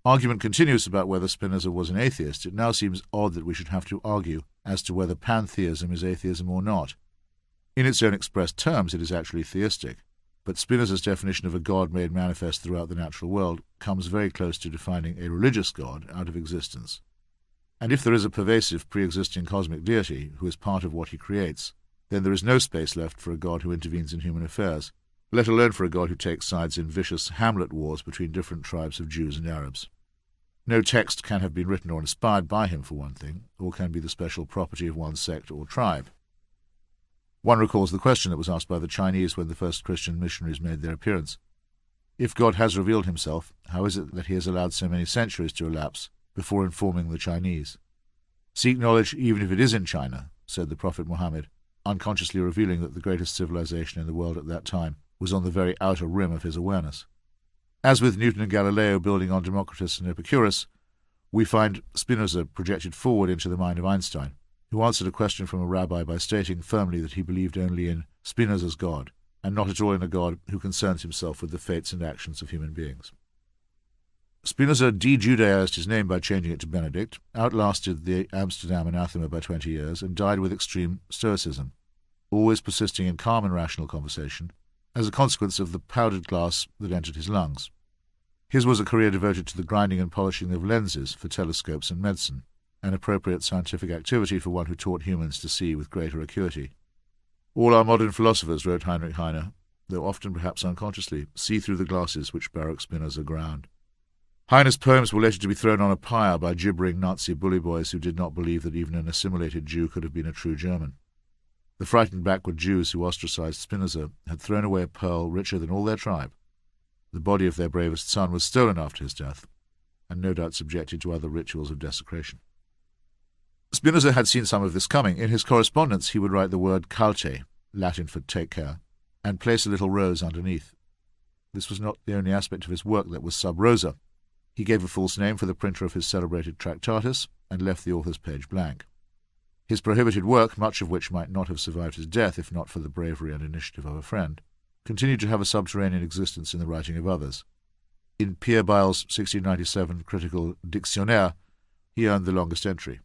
Argument continues about whether Spinoza was an atheist. It now seems odd that we should have to argue as to whether pantheism is atheism or not. In its own expressed terms, it is actually theistic, but Spinoza's definition of a God made manifest throughout the natural world comes very close to defining a religious God out of existence. And if there is a pervasive pre-existing cosmic deity who is part of what he creates, then there is no space left for a God who intervenes in human affairs, let alone for a God who takes sides in vicious Hamlet wars between different tribes of Jews and Arabs. No text can have been written or inspired by him, for one thing, or can be the special property of one sect or tribe. One recalls the question that was asked by the Chinese when the first Christian missionaries made their appearance. If God has revealed himself, how is it that he has allowed so many centuries to elapse before informing the Chinese? Seek knowledge even if it is in China, said the Prophet Muhammad, unconsciously revealing that the greatest civilization in the world at that time was on the very outer rim of his awareness. As with Newton and Galileo building on Democritus and Epicurus, we find Spinoza projected forward into the mind of Einstein, who answered a question from a rabbi by stating firmly that he believed only in Spinoza's God, and not at all in a God who concerns himself with the fates and actions of human beings. Spinoza de-Judaized his name by changing it to Benedict, outlasted the Amsterdam anathema by 20 years, and died with extreme stoicism, always persisting in calm and rational conversation, as a consequence of the powdered glass that entered his lungs. His was a career devoted to the grinding and polishing of lenses for telescopes and medicine, an appropriate scientific activity for one who taught humans to see with greater acuity. All our modern philosophers, wrote Heinrich Heine, though often perhaps unconsciously, see through the glasses which Baruch Spinoza ground. Heine's poems were later to be thrown on a pyre by gibbering Nazi bully boys who did not believe that even an assimilated Jew could have been a true German. The frightened backward Jews who ostracized Spinoza had thrown away a pearl richer than all their tribe. The body of their bravest son was stolen after his death, and no doubt subjected to other rituals of desecration. Spinoza had seen some of this coming. In his correspondence he would write the word calte, Latin for take care, and place a little rose underneath. This was not the only aspect of his work that was sub rosa. He gave a false name for the printer of his celebrated Tractatus, and left the author's page blank. His prohibited work, much of which might not have survived his death if not for the bravery and initiative of a friend, continued to have a subterranean existence in the writing of others. In Pierre Bayle's 1697 critical Dictionnaire, he earned the longest entry.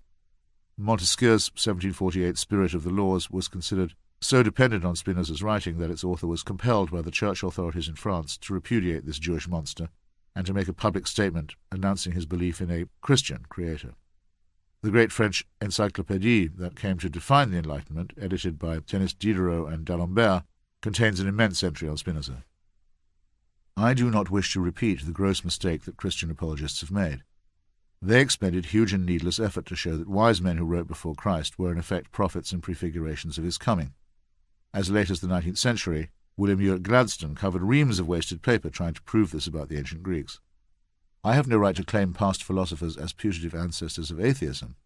Montesquieu's 1748 Spirit of the Laws was considered so dependent on Spinoza's writing that its author was compelled by the church authorities in France to repudiate this Jewish monster and to make a public statement announcing his belief in a Christian creator. The great French encyclopédie that came to define the Enlightenment, edited by Denis Diderot and d'Alembert, contains an immense entry on Spinoza. I do not wish to repeat the gross mistake that Christian apologists have made. They expended huge and needless effort to show that wise men who wrote before Christ were in effect prophets and prefigurations of his coming. As late as the 19th century, William Ewart Gladstone covered reams of wasted paper trying to prove this about the ancient Greeks. I have no right to claim past philosophers as putative ancestors of atheism.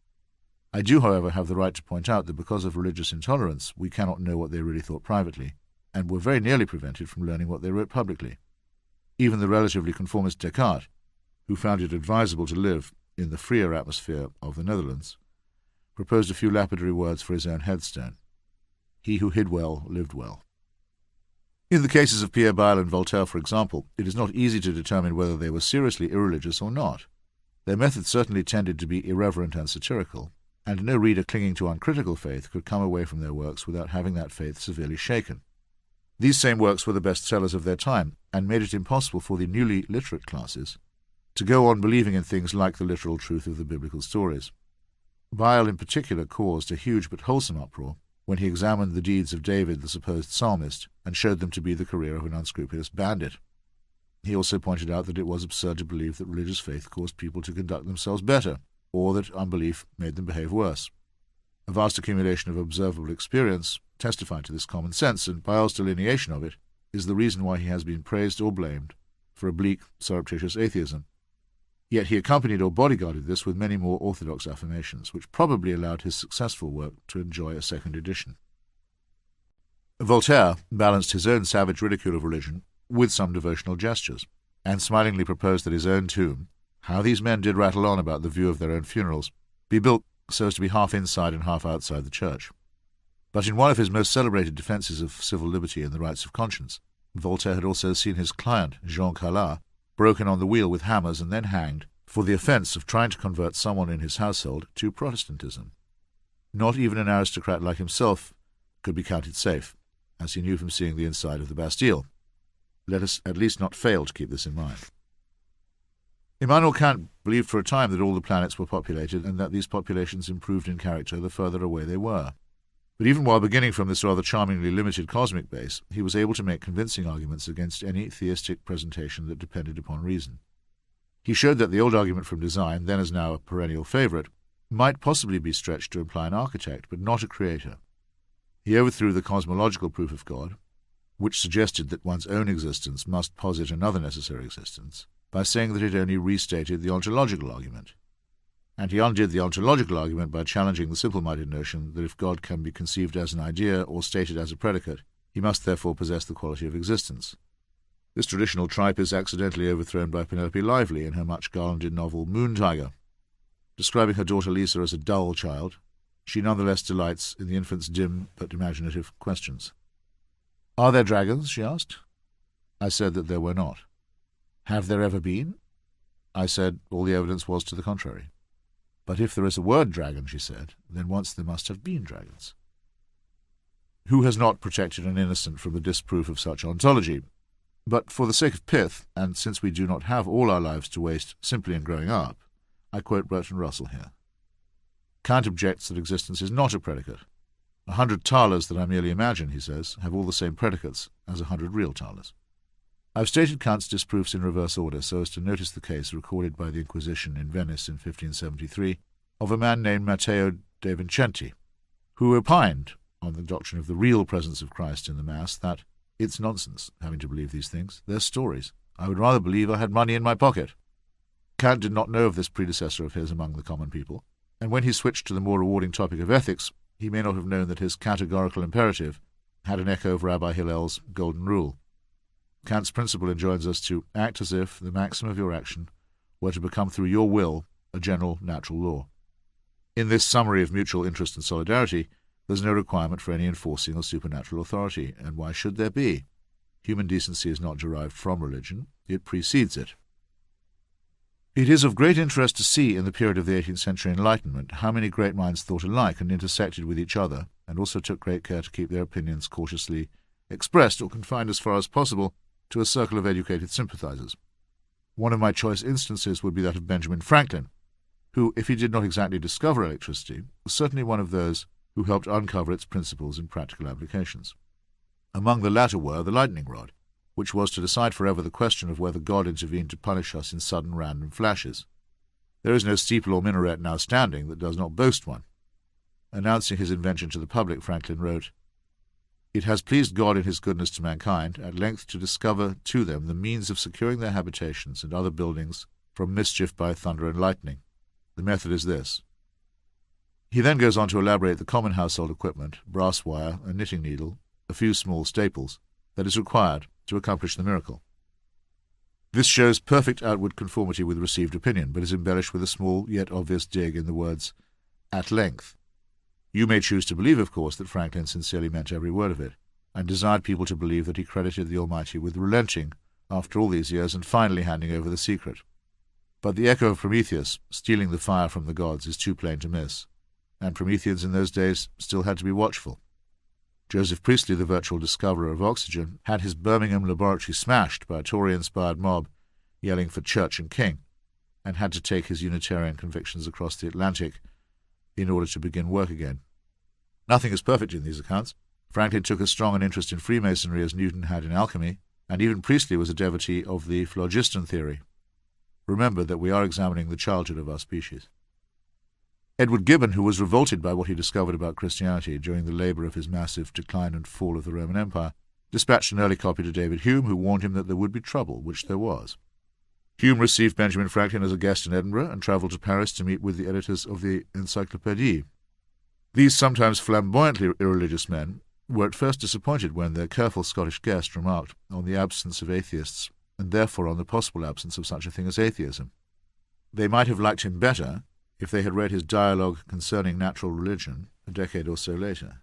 I do, however, have the right to point out that because of religious intolerance we cannot know what they really thought privately, and were very nearly prevented from learning what they wrote publicly. Even the relatively conformist Descartes, who found it advisable to live in the freer atmosphere of the Netherlands, proposed a few lapidary words for his own headstone. He who hid well lived well. In the cases of Pierre Bayle and Voltaire, for example, it is not easy to determine whether they were seriously irreligious or not. Their methods certainly tended to be irreverent and satirical, and no reader clinging to uncritical faith could come away from their works without having that faith severely shaken. These same works were the best sellers of their time, and made it impossible for the newly literate classes to go on believing in things like the literal truth of the biblical stories. Bayle in particular caused a huge but wholesome uproar when he examined the deeds of David, the supposed psalmist, and showed them to be the career of an unscrupulous bandit. He also pointed out that it was absurd to believe that religious faith caused people to conduct themselves better, or that unbelief made them behave worse. A vast accumulation of observable experience testified to this common sense, and Bayle's delineation of it is the reason why he has been praised or blamed for a bleak, surreptitious atheism. Yet he accompanied or bodyguarded this with many more orthodox affirmations, which probably allowed his successful work to enjoy a second edition. Voltaire balanced his own savage ridicule of religion with some devotional gestures, and smilingly proposed that his own tomb, how these men did rattle on about the view of their own funerals, be built so as to be half inside and half outside the church. But in one of his most celebrated defences of civil liberty and the rights of conscience, Voltaire had also seen his client, Jean Calas, broken on the wheel with hammers and then hanged for the offence of trying to convert someone in his household to Protestantism. Not even an aristocrat like himself could be counted safe, as he knew from seeing the inside of the Bastille. Let us at least not fail to keep this in mind. Immanuel Kant believed for a time that all the planets were populated and that these populations improved in character the further away they were. But even while beginning from this rather charmingly limited cosmic base, he was able to make convincing arguments against any theistic presentation that depended upon reason. He showed that the old argument from design, then as now a perennial favourite, might possibly be stretched to imply an architect, but not a creator. He overthrew the cosmological proof of God, which suggested that one's own existence must posit another necessary existence, by saying that it only restated the ontological argument. and he undid the ontological argument by challenging the simple-minded notion that if God can be conceived as an idea or stated as a predicate, he must therefore possess the quality of existence. This traditional tripe is accidentally overthrown by Penelope Lively in her much-garlanded novel Moon Tiger. Describing her daughter Lisa as a dull child, she nonetheless delights in the infant's dim but imaginative questions. "Are there dragons?" she asked. I said that there were not. "Have there ever been?" I said all the evidence was to the contrary. "But if there is a word dragon," she said, "then once there must have been dragons." Who has not protected an innocent from the disproof of such ontology? But for the sake of pith, and since we do not have all our lives to waste simply in growing up, I quote Bertrand Russell here. Kant objects that existence is not a predicate. 100 thalers that I merely imagine, he says, have all the same predicates as 100 real thalers. I have stated Kant's disproofs in reverse order so as to notice the case recorded by the Inquisition in Venice in 1573 of a man named Matteo de Vincenti, who opined on the doctrine of the real presence of Christ in the Mass that it's nonsense having to believe these things. They're stories. I would rather believe I had money in my pocket. Kant did not know of this predecessor of his among the common people, and when he switched to the more rewarding topic of ethics, he may not have known that his categorical imperative had an echo of Rabbi Hillel's golden rule. Kant's principle enjoins us to act as if the maxim of your action were to become through your will a general natural law. In this summary of mutual interest and solidarity, there's no requirement for any enforcing or supernatural authority, and why should there be? Human decency is not derived from religion, it precedes it. It is of great interest to see in the period of the 18th century Enlightenment how many great minds thought alike and intersected with each other, and also took great care to keep their opinions cautiously expressed or confined as far as possible to a circle of educated sympathizers. One of my choice instances would be that of Benjamin Franklin, who, if he did not exactly discover electricity, was certainly one of those who helped uncover its principles in practical applications. Among the latter were the lightning rod, which was to decide forever the question of whether God intervened to punish us in sudden random flashes. There is no steeple or minaret now standing that does not boast one. Announcing his invention to the public, Franklin wrote, "It has pleased God in his goodness to mankind at length to discover to them the means of securing their habitations and other buildings from mischief by thunder and lightning. The method is this." He then goes on to elaborate the common household equipment, brass wire, a knitting needle, a few small staples, that is required to accomplish the miracle. This shows perfect outward conformity with received opinion, but is embellished with a small yet obvious dig in the words, "at length." You may choose to believe, of course, that Franklin sincerely meant every word of it, and desired people to believe that he credited the Almighty with relenting after all these years and finally handing over the secret. But the echo of Prometheus, stealing the fire from the gods, is too plain to miss, and Prometheans in those days still had to be watchful. Joseph Priestley, the virtual discoverer of oxygen, had his Birmingham laboratory smashed by a Tory-inspired mob yelling for church and king, and had to take his Unitarian convictions across the Atlantic in order to begin work again. Nothing is perfect in these accounts. Franklin took as strong an interest in Freemasonry as Newton had in alchemy, and even Priestley was a devotee of the phlogiston theory. Remember that we are examining the childhood of our species. Edward Gibbon, who was revolted by what he discovered about Christianity during the labour of his massive decline and fall of the Roman Empire, dispatched an early copy to David Hume, who warned him that there would be trouble, which there was. Hume received Benjamin Franklin as a guest in Edinburgh and travelled to Paris to meet with the editors of the Encyclopédie. These sometimes flamboyantly irreligious men were at first disappointed when their careful Scottish guest remarked on the absence of atheists, and therefore on the possible absence of such a thing as atheism. They might have liked him better if they had read his dialogue concerning natural religion a decade or so later.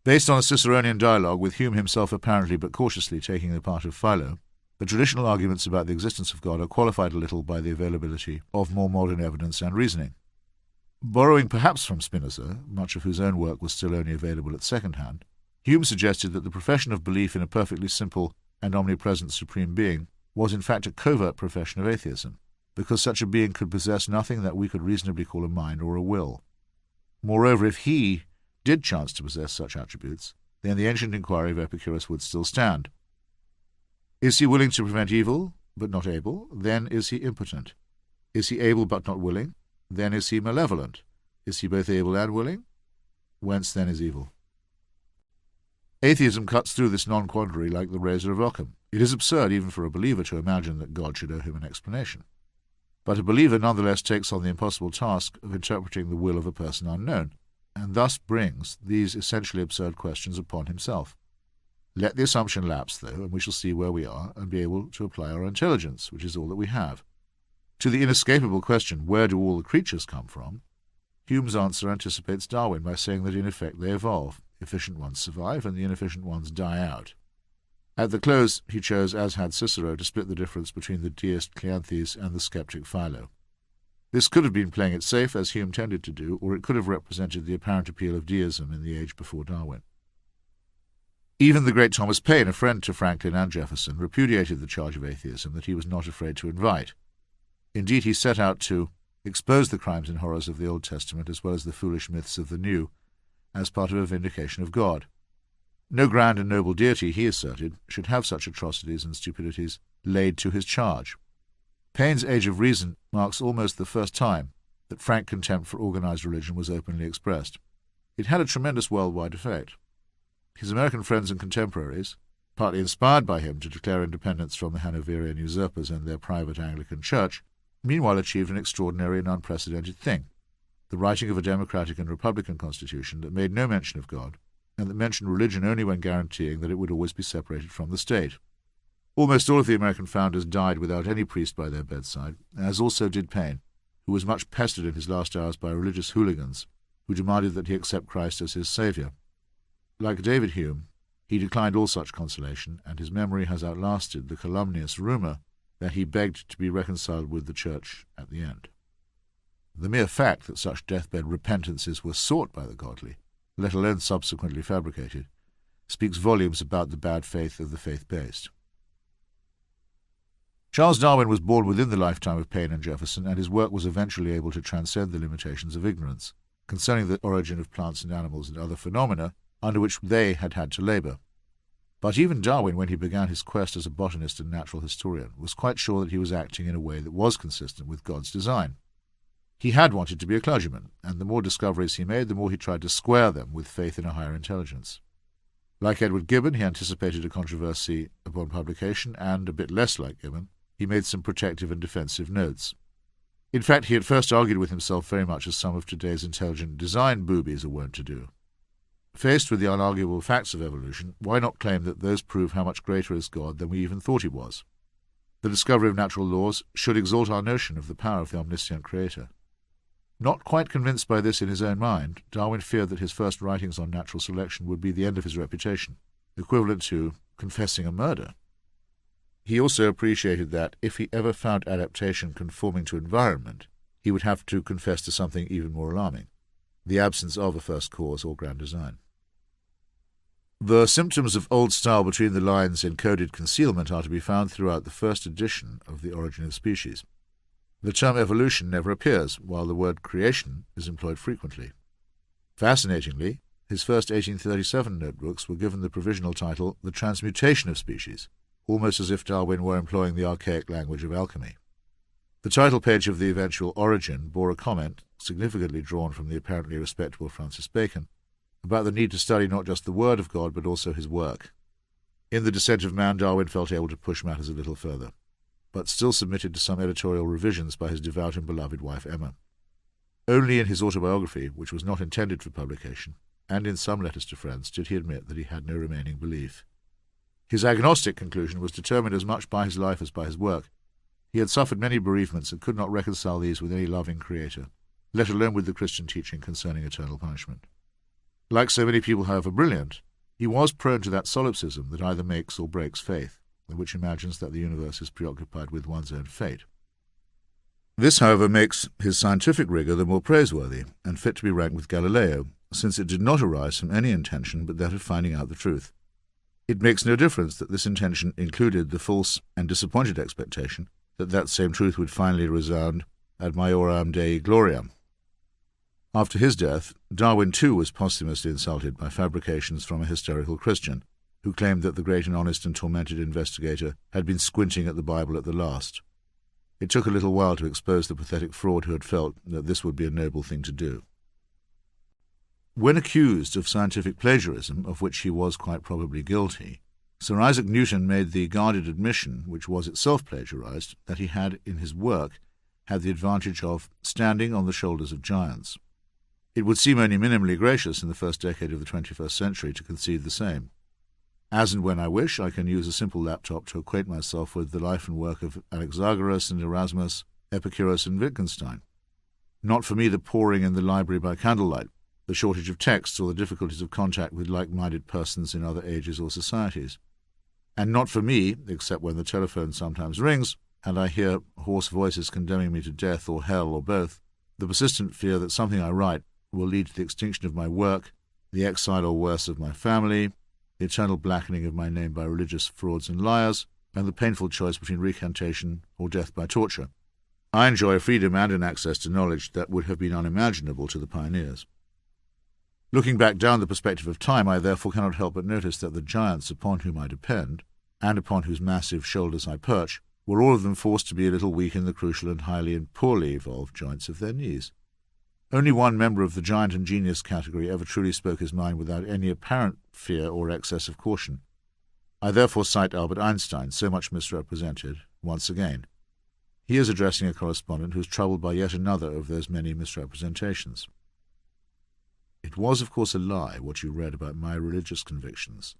Based on a Ciceronian dialogue, with Hume himself apparently but cautiously taking the part of Philo, the traditional arguments about the existence of God are qualified a little by the availability of more modern evidence and reasoning. Borrowing perhaps from Spinoza, much of whose own work was still only available at second hand, Hume suggested that the profession of belief in a perfectly simple and omnipresent supreme being was in fact a covert profession of atheism, because such a being could possess nothing that we could reasonably call a mind or a will. Moreover, if he did chance to possess such attributes, then the ancient inquiry of Epicurus would still stand. Is he willing to prevent evil, but not able? Then is he impotent. Is he able but not willing? Then is he malevolent. Is he both able and willing? Whence then is evil? Atheism cuts through this non-quandary like the razor of Occam. It is absurd even for a believer to imagine that God should owe him an explanation. But a believer nonetheless takes on the impossible task of interpreting the will of a person unknown, and thus brings these essentially absurd questions upon himself. Let the assumption lapse, though, and we shall see where we are and be able to apply our intelligence, which is all that we have. To the inescapable question, where do all the creatures come from, Hume's answer anticipates Darwin by saying that in effect they evolve, efficient ones survive, and the inefficient ones die out. At the close, he chose, as had Cicero, to split the difference between the deist Cleanthes and the sceptic Philo. This could have been playing it safe, as Hume tended to do, or it could have represented the apparent appeal of deism in the age before Darwin. Even the great Thomas Paine, a friend to Franklin and Jefferson, repudiated the charge of atheism that he was not afraid to invite. Indeed, he set out to expose the crimes and horrors of the Old Testament as well as the foolish myths of the New, as part of a vindication of God. No grand and noble deity, he asserted, should have such atrocities and stupidities laid to his charge. Paine's Age of Reason marks almost the first time that frank contempt for organized religion was openly expressed. It had a tremendous worldwide effect. His American friends and contemporaries, partly inspired by him to declare independence from the Hanoverian usurpers and their private Anglican church, meanwhile achieved an extraordinary and unprecedented thing, the writing of a democratic and republican constitution that made no mention of God, and that mentioned religion only when guaranteeing that it would always be separated from the state. Almost all of the American founders died without any priest by their bedside, as also did Paine, who was much pestered in his last hours by religious hooligans who demanded that he accept Christ as his Saviour. Like David Hume, he declined all such consolation, and his memory has outlasted the calumnious rumour that he begged to be reconciled with the Church at the end. The mere fact that such deathbed repentances were sought by the godly, let alone subsequently fabricated, speaks volumes about the bad faith of the faith-based. Charles Darwin was born within the lifetime of Paine and Jefferson, and his work was eventually able to transcend the limitations of ignorance concerning the origin of plants and animals and other phenomena under which they had had to labour. But even Darwin, when he began his quest as a botanist and natural historian, was quite sure that he was acting in a way that was consistent with God's design. He had wanted to be a clergyman, and the more discoveries he made, the more he tried to square them with faith in a higher intelligence. Like Edward Gibbon, he anticipated a controversy upon publication, and, a bit less like Gibbon, he made some protective and defensive notes. In fact, he at first argued with himself very much as some of today's intelligent design boobies are wont to do. Faced with the unarguable facts of evolution, why not claim that those prove how much greater is God than we even thought he was? The discovery of natural laws should exalt our notion of the power of the omniscient Creator. Not quite convinced by this in his own mind, Darwin feared that his first writings on natural selection would be the end of his reputation, equivalent to confessing a murder. He also appreciated that, if he ever found adaptation conforming to environment, he would have to confess to something even more alarming, the absence of a first cause or grand design. The symptoms of old style between the lines encoded concealment are to be found throughout the first edition of The Origin of Species. The term evolution never appears, while the word creation is employed frequently. Fascinatingly, his first 1837 notebooks were given the provisional title The Transmutation of Species, almost as if Darwin were employing the archaic language of alchemy. The title page of the eventual Origin bore a comment, significantly drawn from the apparently respectable Francis Bacon, about the need to study not just the Word of God but also his work. In The Descent of Man, Darwin felt able to push matters a little further, but still submitted to some editorial revisions by his devout and beloved wife Emma. Only in his autobiography, which was not intended for publication, and in some letters to friends, did he admit that he had no remaining belief. His agnostic conclusion was determined as much by his life as by his work. He had suffered many bereavements and could not reconcile these with any loving Creator, let alone with the Christian teaching concerning eternal punishment. Like so many people, however brilliant, he was prone to that solipsism that either makes or breaks faith, which imagines that the universe is preoccupied with one's own fate. This, however, makes his scientific rigour the more praiseworthy, and fit to be ranked with Galileo, since it did not arise from any intention but that of finding out the truth. It makes no difference that this intention included the false and disappointed expectation that that same truth would finally resound ad maiorem Dei gloriam. After his death, Darwin too was posthumously insulted by fabrications from a hysterical Christian, who claimed that the great and honest and tormented investigator had been squinting at the Bible at the last. It took a little while to expose the pathetic fraud who had felt that this would be a noble thing to do. When accused of scientific plagiarism, of which he was quite probably guilty, Sir Isaac Newton made the guarded admission, which was itself plagiarized, that he had in his work had the advantage of standing on the shoulders of giants. It would seem only minimally gracious in the first decade of the 21st century to concede the same. As and when I wish, I can use a simple laptop to acquaint myself with the life and work of Anaxagoras and Erasmus, Epicurus and Wittgenstein. Not for me the pouring in the library by candlelight, the shortage of texts, or the difficulties of contact with like-minded persons in other ages or societies. And not for me, except when the telephone sometimes rings, and I hear hoarse voices condemning me to death or hell or both, the persistent fear that something I write will lead to the extinction of my work, the exile or worse of my family, the eternal blackening of my name by religious frauds and liars, and the painful choice between recantation or death by torture. I enjoy freedom and an access to knowledge that would have been unimaginable to the pioneers. Looking back down the perspective of time, I therefore cannot help but notice that the giants upon whom I depend, and upon whose massive shoulders I perch, were all of them forced to be a little weak in the crucial and highly and poorly evolved joints of their knees. Only one member of the giant and genius category ever truly spoke his mind without any apparent fear or excess of caution. I therefore cite Albert Einstein, so much misrepresented, once again. He is addressing a correspondent who is troubled by yet another of those many misrepresentations. It was, of course, a lie, what you read about my religious convictions,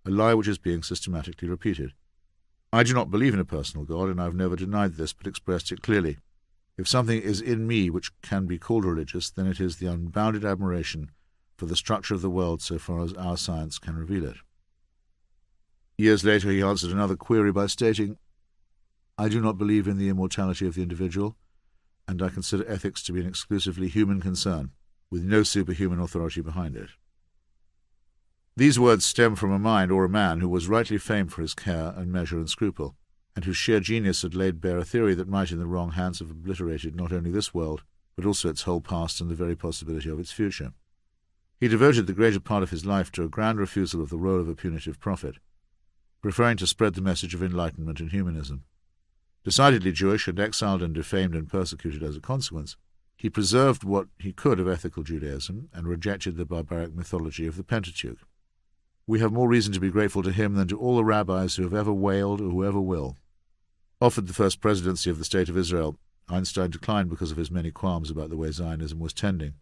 a lie which is being systematically repeated. I do not believe in a personal God, and I have never denied this, but expressed it clearly. If something is in me which can be called religious, then it is the unbounded admiration for the structure of the world so far as our science can reveal it. Years later he answered another query by stating, I do not believe in the immortality of the individual, and I consider ethics to be an exclusively human concern, with no superhuman authority behind it. These words stem from a mind or a man who was rightly famed for his care and measure and scruple, and whose sheer genius had laid bare a theory that might in the wrong hands have obliterated not only this world, but also its whole past and the very possibility of its future. He devoted the greater part of his life to a grand refusal of the role of a punitive prophet, preferring to spread the message of enlightenment and humanism. Decidedly Jewish and exiled and defamed and persecuted as a consequence, he preserved what he could of ethical Judaism and rejected the barbaric mythology of the Pentateuch. We have more reason to be grateful to him than to all the rabbis who have ever wailed or who ever will. Offered the first presidency of the State of Israel, Einstein declined because of his many qualms about the way Zionism was tending.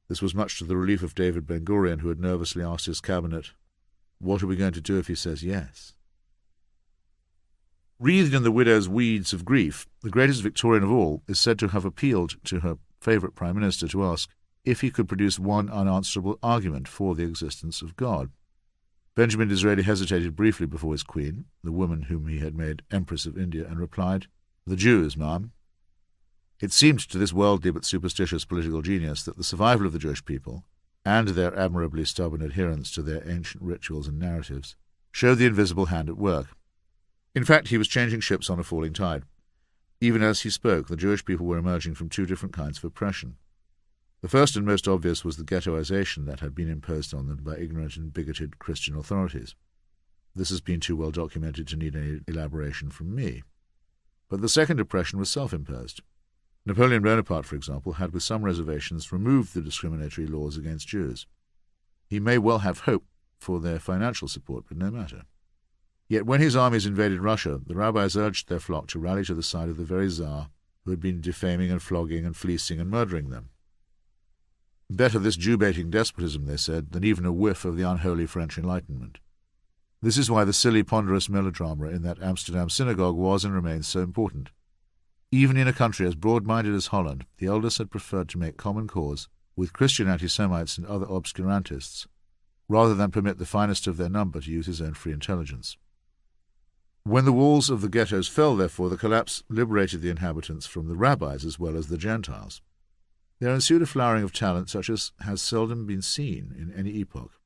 This was much to the relief of David Ben-Gurion, who had nervously asked his cabinet, "What are we going to do if he says yes?" Wreathed in the widow's weeds of grief, the greatest Victorian of all is said to have appealed to her favourite Prime Minister to ask if he could produce one unanswerable argument for the existence of God. Benjamin Disraeli hesitated briefly before his queen, the woman whom he had made Empress of India, and replied, "The Jews, ma'am." It seemed to this worldly but superstitious political genius that the survival of the Jewish people, and their admirably stubborn adherence to their ancient rituals and narratives, showed the invisible hand at work. In fact, he was changing ships on a falling tide. Even as he spoke, the Jewish people were emerging from two different kinds of oppression. The first and most obvious was the ghettoization that had been imposed on them by ignorant and bigoted Christian authorities. This has been too well documented to need any elaboration from me. But the second oppression was self-imposed. Napoleon Bonaparte, for example, had with some reservations removed the discriminatory laws against Jews. He may well have hoped for their financial support, but no matter. Yet when his armies invaded Russia, the rabbis urged their flock to rally to the side of the very Tsar who had been defaming and flogging and fleecing and murdering them. Better this Jew-baiting despotism, they said, than even a whiff of the unholy French Enlightenment. This is why the silly, ponderous melodrama in that Amsterdam synagogue was and remains so important. Even in a country as broad-minded as Holland, the elders had preferred to make common cause with Christian anti-Semites and other obscurantists, rather than permit the finest of their number to use his own free intelligence. When the walls of the ghettos fell, therefore, the collapse liberated the inhabitants from the rabbis as well as the Gentiles. There ensued a flowering of talent such as has seldom been seen in any epoch.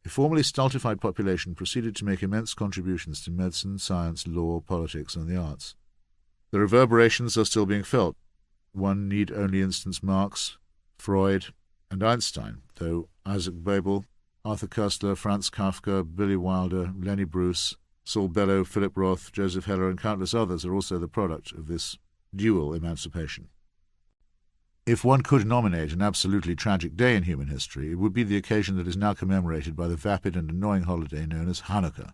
A formerly stultified population proceeded to make immense contributions to medicine, science, law, politics, and the arts. The reverberations are still being felt. One need only instance Marx, Freud, and Einstein, though Isaac Babel, Arthur Koestler, Franz Kafka, Billy Wilder, Lenny Bruce, Saul Bellow, Philip Roth, Joseph Heller, and countless others are also the product of this dual emancipation. If one could nominate an absolutely tragic day in human history, it would be the occasion that is now commemorated by the vapid and annoying holiday known as Hanukkah.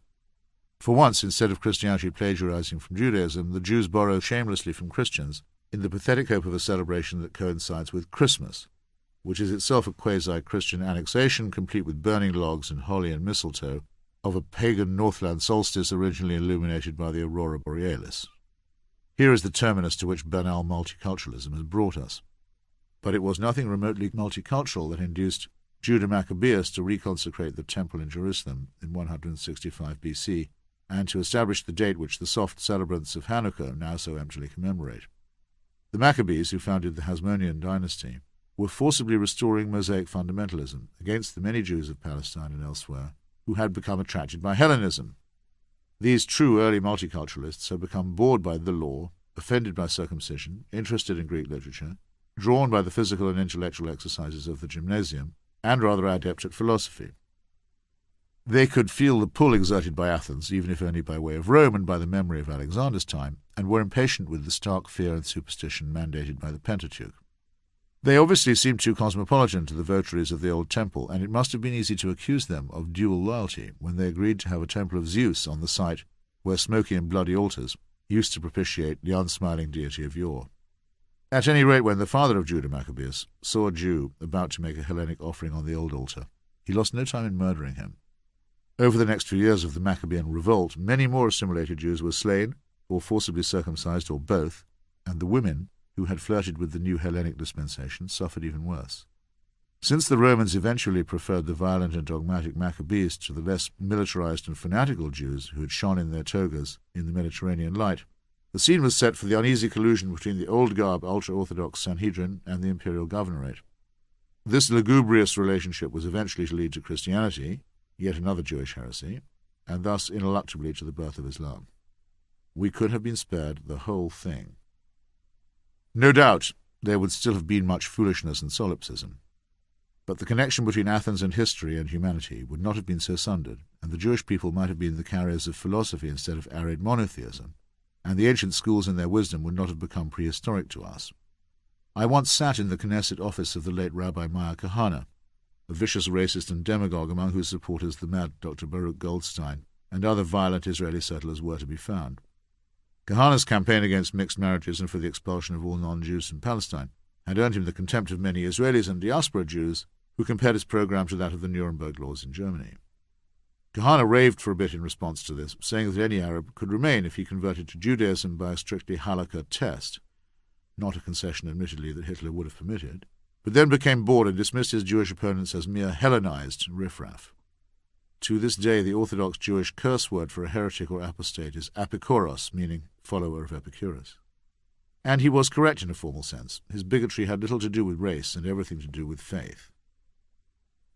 For once, instead of Christianity plagiarizing from Judaism, the Jews borrow shamelessly from Christians in the pathetic hope of a celebration that coincides with Christmas, which is itself a quasi-Christian annexation, complete with burning logs and holly and mistletoe, of a pagan Northland solstice originally illuminated by the aurora borealis. Here is the terminus to which banal multiculturalism has brought us. But it was nothing remotely multicultural that induced Judah Maccabeus to reconsecrate the temple in Jerusalem in 165 BC, and to establish the date which the soft celebrants of Hanukkah now so emptily commemorate. The Maccabees, who founded the Hasmonean dynasty, were forcibly restoring Mosaic fundamentalism against the many Jews of Palestine and elsewhere who had become attracted by Hellenism. These true early multiculturalists had become bored by the law, offended by circumcision, interested in Greek literature, drawn by the physical and intellectual exercises of the gymnasium, and rather adept at philosophy. They could feel the pull exerted by Athens, even if only by way of Rome and by the memory of Alexander's time, and were impatient with the stark fear and superstition mandated by the Pentateuch. They obviously seemed too cosmopolitan to the votaries of the old temple, and it must have been easy to accuse them of dual loyalty when they agreed to have a temple of Zeus on the site where smoky and bloody altars used to propitiate the unsmiling deity of yore. At any rate, when the father of Judah Maccabeus saw a Jew about to make a Hellenic offering on the old altar, he lost no time in murdering him. Over the next few years of the Maccabean revolt, many more assimilated Jews were slain, or forcibly circumcised, or both, and the women, who had flirted with the new Hellenic dispensation, suffered even worse. Since the Romans eventually preferred the violent and dogmatic Maccabees to the less militarized and fanatical Jews who had shone in their togas in the Mediterranean light, the scene was set for the uneasy collusion between the old-garb ultra-Orthodox Sanhedrin and the imperial governorate. This lugubrious relationship was eventually to lead to Christianity, yet another Jewish heresy, and thus ineluctably to the birth of Islam. We could have been spared the whole thing. No doubt there would still have been much foolishness and solipsism, but the connection between Athens and history and humanity would not have been so sundered, and the Jewish people might have been the carriers of philosophy instead of arid monotheism, and the ancient schools in their wisdom would not have become prehistoric to us. I once sat in the Knesset office of the late Rabbi Meir Kahane, a vicious racist and demagogue among whose supporters the mad Dr. Baruch Goldstein and other violent Israeli settlers were to be found. Kahane's campaign against mixed marriages and for the expulsion of all non-Jews from Palestine had earned him the contempt of many Israelis and diaspora Jews who compared his program to that of the Nuremberg laws in Germany. Kahane raved for a bit in response to this, saying that any Arab could remain if he converted to Judaism by a strictly halakha test, not a concession admittedly that Hitler would have permitted, but then became bored and dismissed his Jewish opponents as mere Hellenized riffraff. To this day, the Orthodox Jewish curse word for a heretic or apostate is apikoros, meaning follower of Epicurus. And he was correct in a formal sense. His bigotry had little to do with race and everything to do with faith.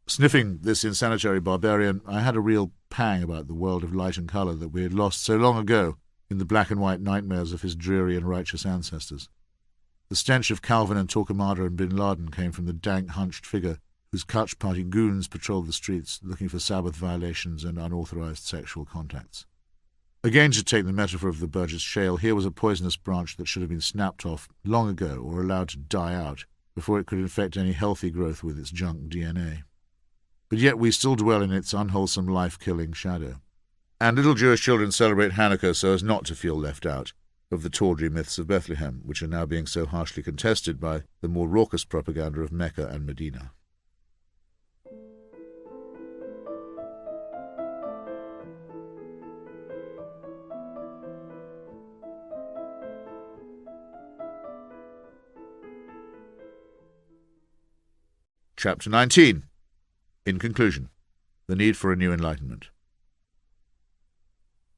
Sniffing this insanitary barbarian, I had a real pang about the world of light and colour that we had lost so long ago in the black and white nightmares of his dreary and righteous ancestors. The stench of Calvin and Torquemada and Bin Laden came from the dank, hunched figure whose Kutch Party goons patrolled the streets looking for Sabbath violations and unauthorized sexual contacts. Again, to take the metaphor of the Burgess Shale, here was a poisonous branch that should have been snapped off long ago or allowed to die out before it could infect any healthy growth with its junk DNA. But yet we still dwell in its unwholesome, life-killing shadow. And little Jewish children celebrate Hanukkah so as not to feel left out of the tawdry myths of Bethlehem, which are now being so harshly contested by the more raucous propaganda of Mecca and Medina. Chapter 19. In conclusion, the need for a new enlightenment.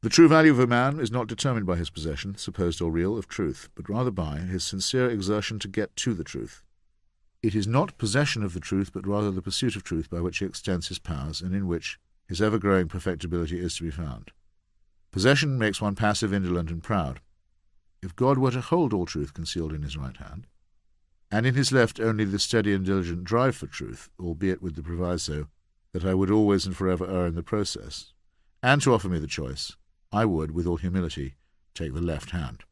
The true value of a man is not determined by his possession, supposed or real, of truth, but rather by his sincere exertion to get to the truth. It is not possession of the truth, but rather the pursuit of truth by which he extends his powers, and in which his ever-growing perfectibility is to be found. Possession makes one passive, indolent, and proud. If God were to hold all truth concealed in his right hand, and in his left only the steady and diligent drive for truth, albeit with the proviso that I would always and forever err in the process, and to offer me the choice, I would, with all humility, take the left hand.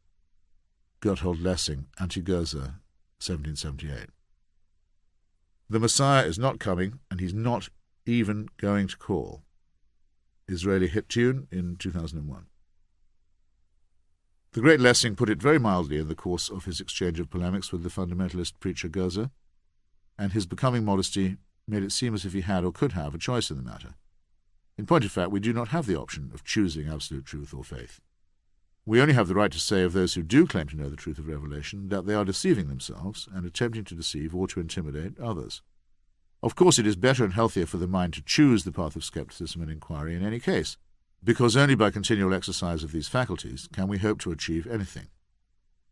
Gotthold Lessing, Anti-Goethe, 1778. The Messiah is not coming, and he's not even going to call. Israeli hit tune in 2001. The great Lessing put it very mildly in the course of his exchange of polemics with the fundamentalist preacher Goethe, and his becoming modesty made it seem as if he had or could have a choice in the matter. In point of fact, we do not have the option of choosing absolute truth or faith. We only have the right to say of those who do claim to know the truth of revelation that they are deceiving themselves and attempting to deceive or to intimidate others. Of course, it is better and healthier for the mind to choose the path of skepticism and inquiry in any case, because only by continual exercise of these faculties can we hope to achieve anything.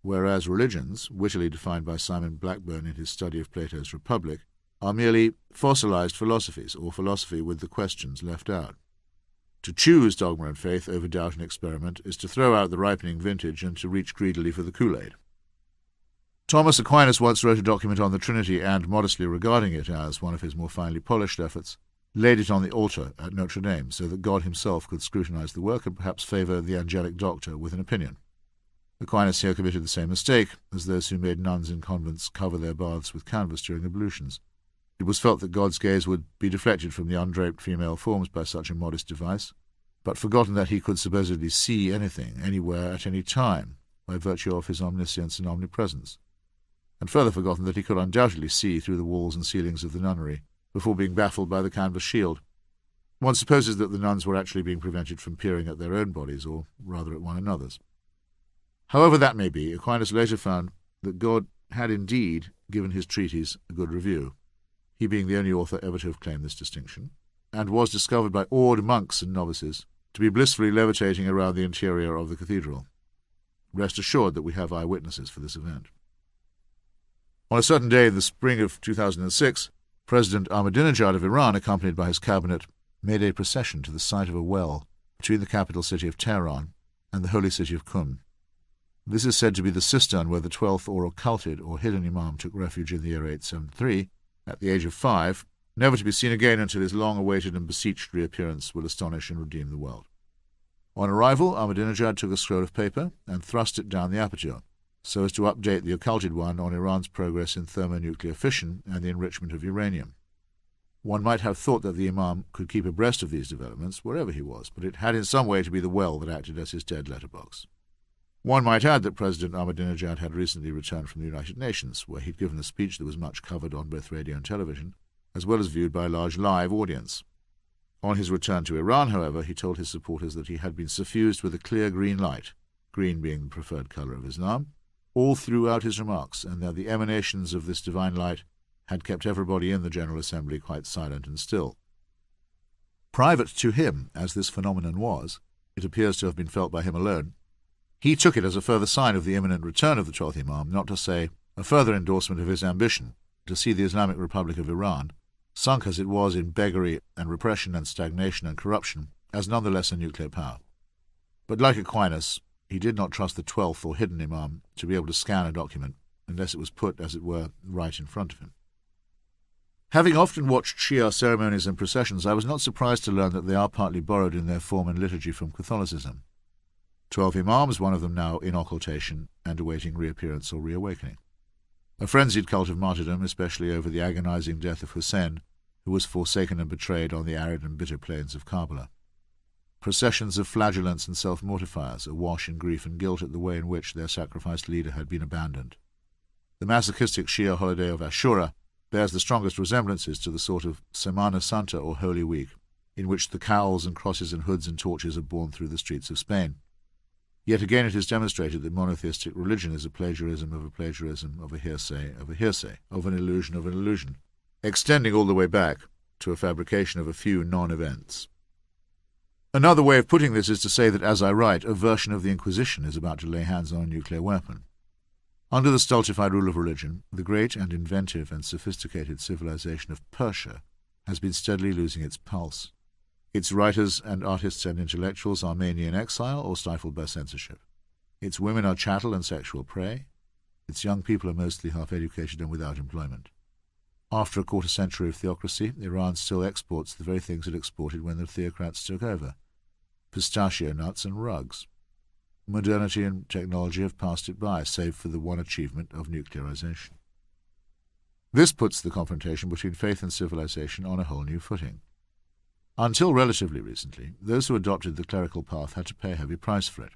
Whereas religions, wittily defined by Simon Blackburn in his study of Plato's Republic, are merely fossilized philosophies, or philosophy with the questions left out. To choose dogma and faith over doubt and experiment is to throw out the ripening vintage and to reach greedily for the Kool-Aid. Thomas Aquinas once wrote a document on the Trinity and, modestly regarding it as one of his more finely polished efforts, laid it on the altar at Notre Dame so that God himself could scrutinize the work and perhaps favour the angelic doctor with an opinion. Aquinas here committed the same mistake as those who made nuns in convents cover their baths with canvas during ablutions. It was felt that God's gaze would be deflected from the undraped female forms by such a modest device, but forgotten that he could supposedly see anything, anywhere, at any time, by virtue of his omniscience and omnipresence, and further forgotten that he could undoubtedly see through the walls and ceilings of the nunnery before being baffled by the canvas shield. One supposes that the nuns were actually being prevented from peering at their own bodies, or rather at one another's. However that may be, Aquinas later found that God had indeed given his treatise a good review, he being the only author ever to have claimed this distinction, and was discovered by awed monks and novices to be blissfully levitating around the interior of the cathedral. Rest assured that we have eyewitnesses for this event. On a certain day in the spring of 2006, President Ahmadinejad of Iran, accompanied by his cabinet, made a procession to the site of a well between the capital city of Tehran and the holy city of Qum. This is said to be the cistern where the 12th or occulted or hidden imam took refuge in the year 873, at the age of 5, never to be seen again until his long-awaited and beseeched reappearance will astonish and redeem the world. On arrival, Ahmadinejad took a scroll of paper and thrust it down the aperture, so as to update the occulted one on Iran's progress in thermonuclear fission and the enrichment of uranium. One might have thought that the imam could keep abreast of these developments wherever he was, but it had in some way to be the well that acted as his dead letterbox. One might add that President Ahmadinejad had recently returned from the United Nations, where he'd given a speech that was much covered on both radio and television, as well as viewed by a large live audience. On his return to Iran, however, he told his supporters that he had been suffused with a clear green light, green being the preferred colour of Islam, all throughout his remarks, and that the emanations of this divine light had kept everybody in the General Assembly quite silent and still. Private to him, as this phenomenon was, it appears to have been felt by him alone, he took it as a further sign of the imminent return of the 12th Imam, not to say a further endorsement of his ambition to see the Islamic Republic of Iran, sunk as it was in beggary and repression and stagnation and corruption, as nonetheless a nuclear power. But like Aquinas, he did not trust the 12th or hidden Imam to be able to scan a document unless it was put, as it were, right in front of him. Having often watched Shia ceremonies and processions, I was not surprised to learn that they are partly borrowed in their form and liturgy from Catholicism. 12 Imams, one of them now in occultation and awaiting reappearance or reawakening. A frenzied cult of martyrdom, especially over the agonizing death of Hussein, who was forsaken and betrayed on the arid and bitter plains of Karbala. Processions of flagellants and self-mortifiers, awash in grief and guilt at the way in which their sacrificed leader had been abandoned. The masochistic Shia holiday of Ashura bears the strongest resemblances to the sort of Semana Santa or Holy Week, in which the cowls and crosses and hoods and torches are borne through the streets of Spain. Yet again it is demonstrated that monotheistic religion is a plagiarism of a plagiarism of a hearsay of a hearsay, of an illusion, extending all the way back to a fabrication of a few non-events. Another way of putting this is to say that, as I write, a version of the Inquisition is about to lay hands on a nuclear weapon. Under the stultified rule of religion, the great and inventive and sophisticated civilization of Persia has been steadily losing its pulse. Its writers and artists and intellectuals are mainly in exile or stifled by censorship. Its women are chattel and sexual prey. Its young people are mostly half-educated and without employment. After a quarter-century of theocracy, Iran still exports the very things it exported when the theocrats took over: pistachio nuts and rugs. Modernity and technology have passed it by, save for the one achievement of nuclearization. This puts the confrontation between faith and civilization on a whole new footing. Until relatively recently, those who adopted the clerical path had to pay a heavy price for it.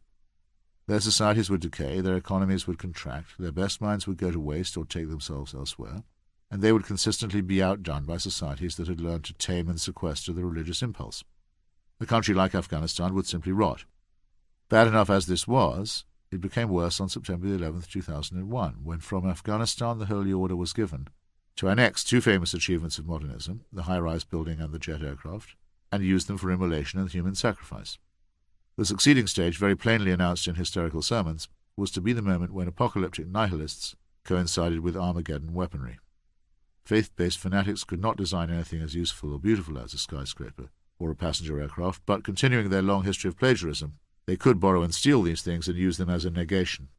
Their societies would decay, their economies would contract, their best minds would go to waste or take themselves elsewhere, and they would consistently be outdone by societies that had learned to tame and sequester the religious impulse. A country like Afghanistan would simply rot. Bad enough as this was, it became worse on September 11, 2001, when from Afghanistan the Holy Order was given to annex two famous achievements of modernism, the high-rise building and the jet aircraft, and use them for immolation and human sacrifice. The succeeding stage, very plainly announced in hysterical sermons, was to be the moment when apocalyptic nihilists coincided with Armageddon weaponry. Faith-based fanatics could not design anything as useful or beautiful as a skyscraper or a passenger aircraft, but continuing their long history of plagiarism, they could borrow and steal these things and use them as a negation.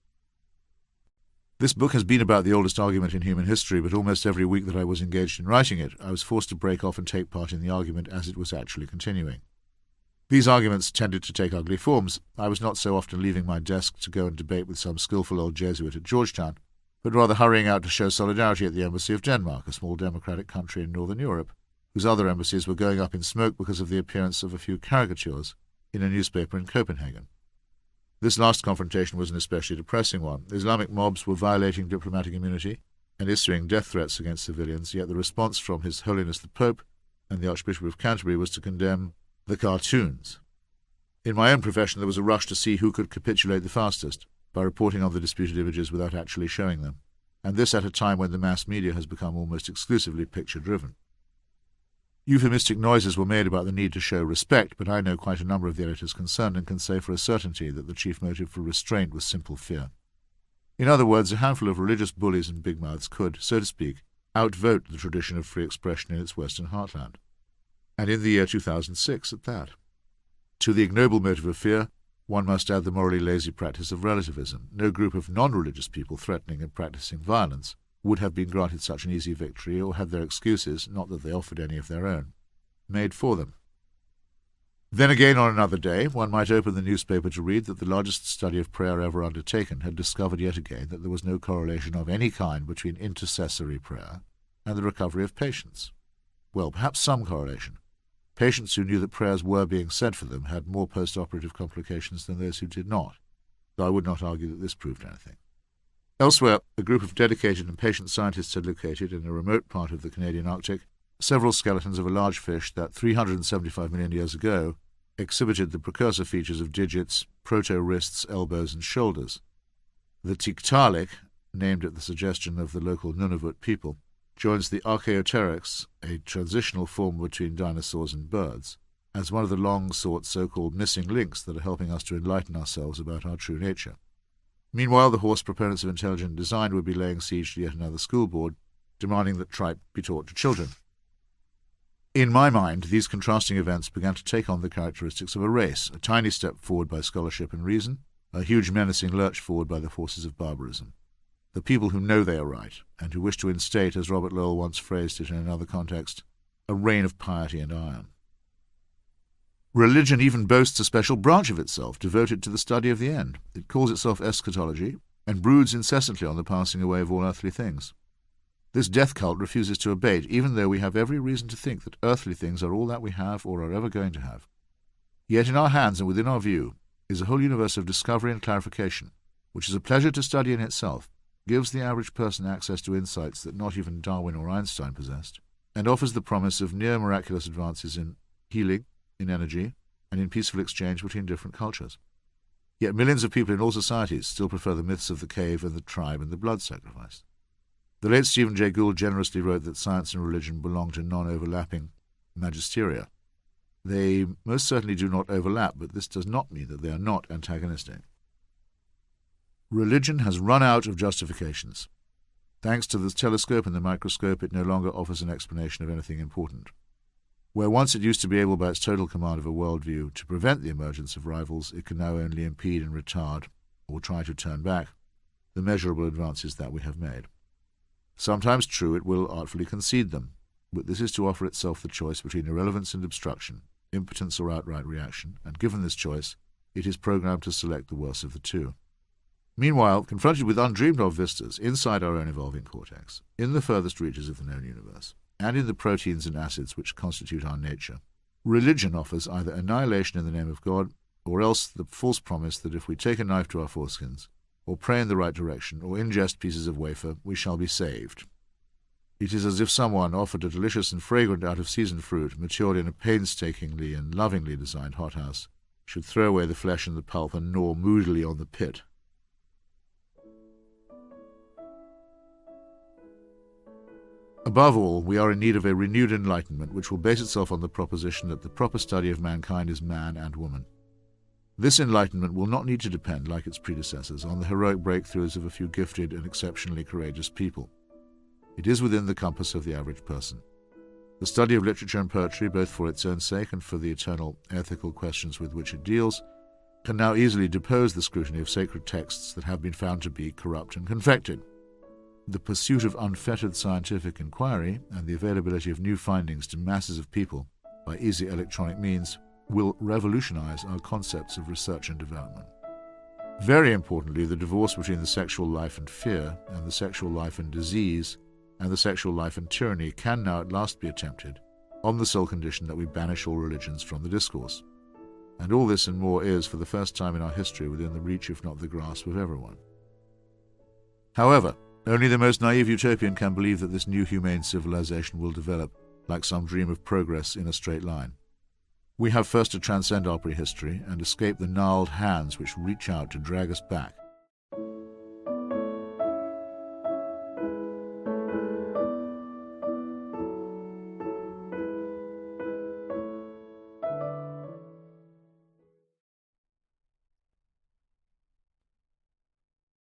This book has been about the oldest argument in human history, but almost every week that I was engaged in writing it, I was forced to break off and take part in the argument as it was actually continuing. These arguments tended to take ugly forms. I was not so often leaving my desk to go and debate with some skillful old Jesuit at Georgetown, but rather hurrying out to show solidarity at the Embassy of Denmark, a small democratic country in northern Europe, whose other embassies were going up in smoke because of the appearance of a few caricatures in a newspaper in Copenhagen. This last confrontation was an especially depressing one. Islamic mobs were violating diplomatic immunity and issuing death threats against civilians, yet the response from His Holiness the Pope and the Archbishop of Canterbury was to condemn the cartoons. In my own profession there was a rush to see who could capitulate the fastest by reporting on the disputed images without actually showing them, and this at a time when the mass media has become almost exclusively picture-driven. Euphemistic noises were made about the need to show respect, but I know quite a number of the editors concerned and can say for a certainty that the chief motive for restraint was simple fear. In other words, a handful of religious bullies and big mouths could, so to speak, outvote the tradition of free expression in its western heartland. And in the year 2006 at that. To the ignoble motive of fear, one must add the morally lazy practice of relativism. No group of non-religious people threatening and practicing violence would have been granted such an easy victory or had their excuses, not that they offered any of their own, made for them. Then again on another day, one might open the newspaper to read that the largest study of prayer ever undertaken had discovered yet again that there was no correlation of any kind between intercessory prayer and the recovery of patients. Well, perhaps some correlation. Patients who knew that prayers were being said for them had more post-operative complications than those who did not, though I would not argue that this proved anything. Elsewhere, a group of dedicated and patient scientists had located, in a remote part of the Canadian Arctic, several skeletons of a large fish that 375 million years ago exhibited the precursor features of digits, proto-wrists, elbows, and shoulders. The Tiktaalik, named at the suggestion of the local Nunavut people, joins the Archaeopteryx, a transitional form between dinosaurs and birds, as one of the long-sought so-called missing links that are helping us to enlighten ourselves about our true nature. Meanwhile, the horse proponents of intelligent design would be laying siege to yet another school board, demanding that tripe be taught to children. In my mind, these contrasting events began to take on the characteristics of a race, a tiny step forward by scholarship and reason, a huge menacing lurch forward by the forces of barbarism. The people who know they are right, and who wish to instate, as Robert Lowell once phrased it in another context, a reign of piety and iron. Religion even boasts a special branch of itself devoted to the study of the end. It calls itself eschatology, and broods incessantly on the passing away of all earthly things. This death cult refuses to abate, even though we have every reason to think that earthly things are all that we have or are ever going to have. Yet in our hands and within our view is a whole universe of discovery and clarification, which is a pleasure to study in itself, gives the average person access to insights that not even Darwin or Einstein possessed, and offers the promise of near-miraculous advances in healing, in energy, and in peaceful exchange between different cultures. Yet millions of people in all societies still prefer the myths of the cave and the tribe and the blood sacrifice. The late Stephen Jay Gould generously wrote that science and religion belong to non-overlapping magisteria. They most certainly do not overlap, but this does not mean that they are not antagonistic. Religion has run out of justifications. Thanks to the telescope and the microscope, it no longer offers an explanation of anything important. Where once it used to be able by its total command of a worldview to prevent the emergence of rivals, it can now only impede and retard, or try to turn back, the measurable advances that we have made. Sometimes, true, it will artfully concede them, but this is to offer itself the choice between irrelevance and obstruction, impotence or outright reaction, and given this choice, it is programmed to select the worst of the two. Meanwhile, confronted with undreamed-of vistas inside our own evolving cortex, in the furthest reaches of the known universe, and in the proteins and acids which constitute our nature, religion offers either annihilation in the name of God or else the false promise that if we take a knife to our foreskins, or pray in the right direction, or ingest pieces of wafer, we shall be saved. It is as if someone offered a delicious and fragrant out-of-season fruit, matured in a painstakingly and lovingly designed hothouse, should throw away the flesh and the pulp and gnaw moodily on the pit. Above all, we are in need of a renewed enlightenment which will base itself on the proposition that the proper study of mankind is man and woman. This enlightenment will not need to depend, like its predecessors, on the heroic breakthroughs of a few gifted and exceptionally courageous people. It is within the compass of the average person. The study of literature and poetry, both for its own sake and for the eternal ethical questions with which it deals, can now easily depose the scrutiny of sacred texts that have been found to be corrupt and confected. The pursuit of unfettered scientific inquiry and the availability of new findings to masses of people by easy electronic means will revolutionize our concepts of research and development. Very importantly, the divorce between the sexual life and fear, and the sexual life and disease, and the sexual life and tyranny can now at last be attempted, on the sole condition that we banish all religions from the discourse. And all this and more is, for the first time in our history, within the reach, if not the grasp, of everyone. However, only the most naive utopian can believe that this new humane civilization will develop, like some dream of progress, in a straight line. We have first to transcend our prehistory and escape the gnarled hands which reach out to drag us back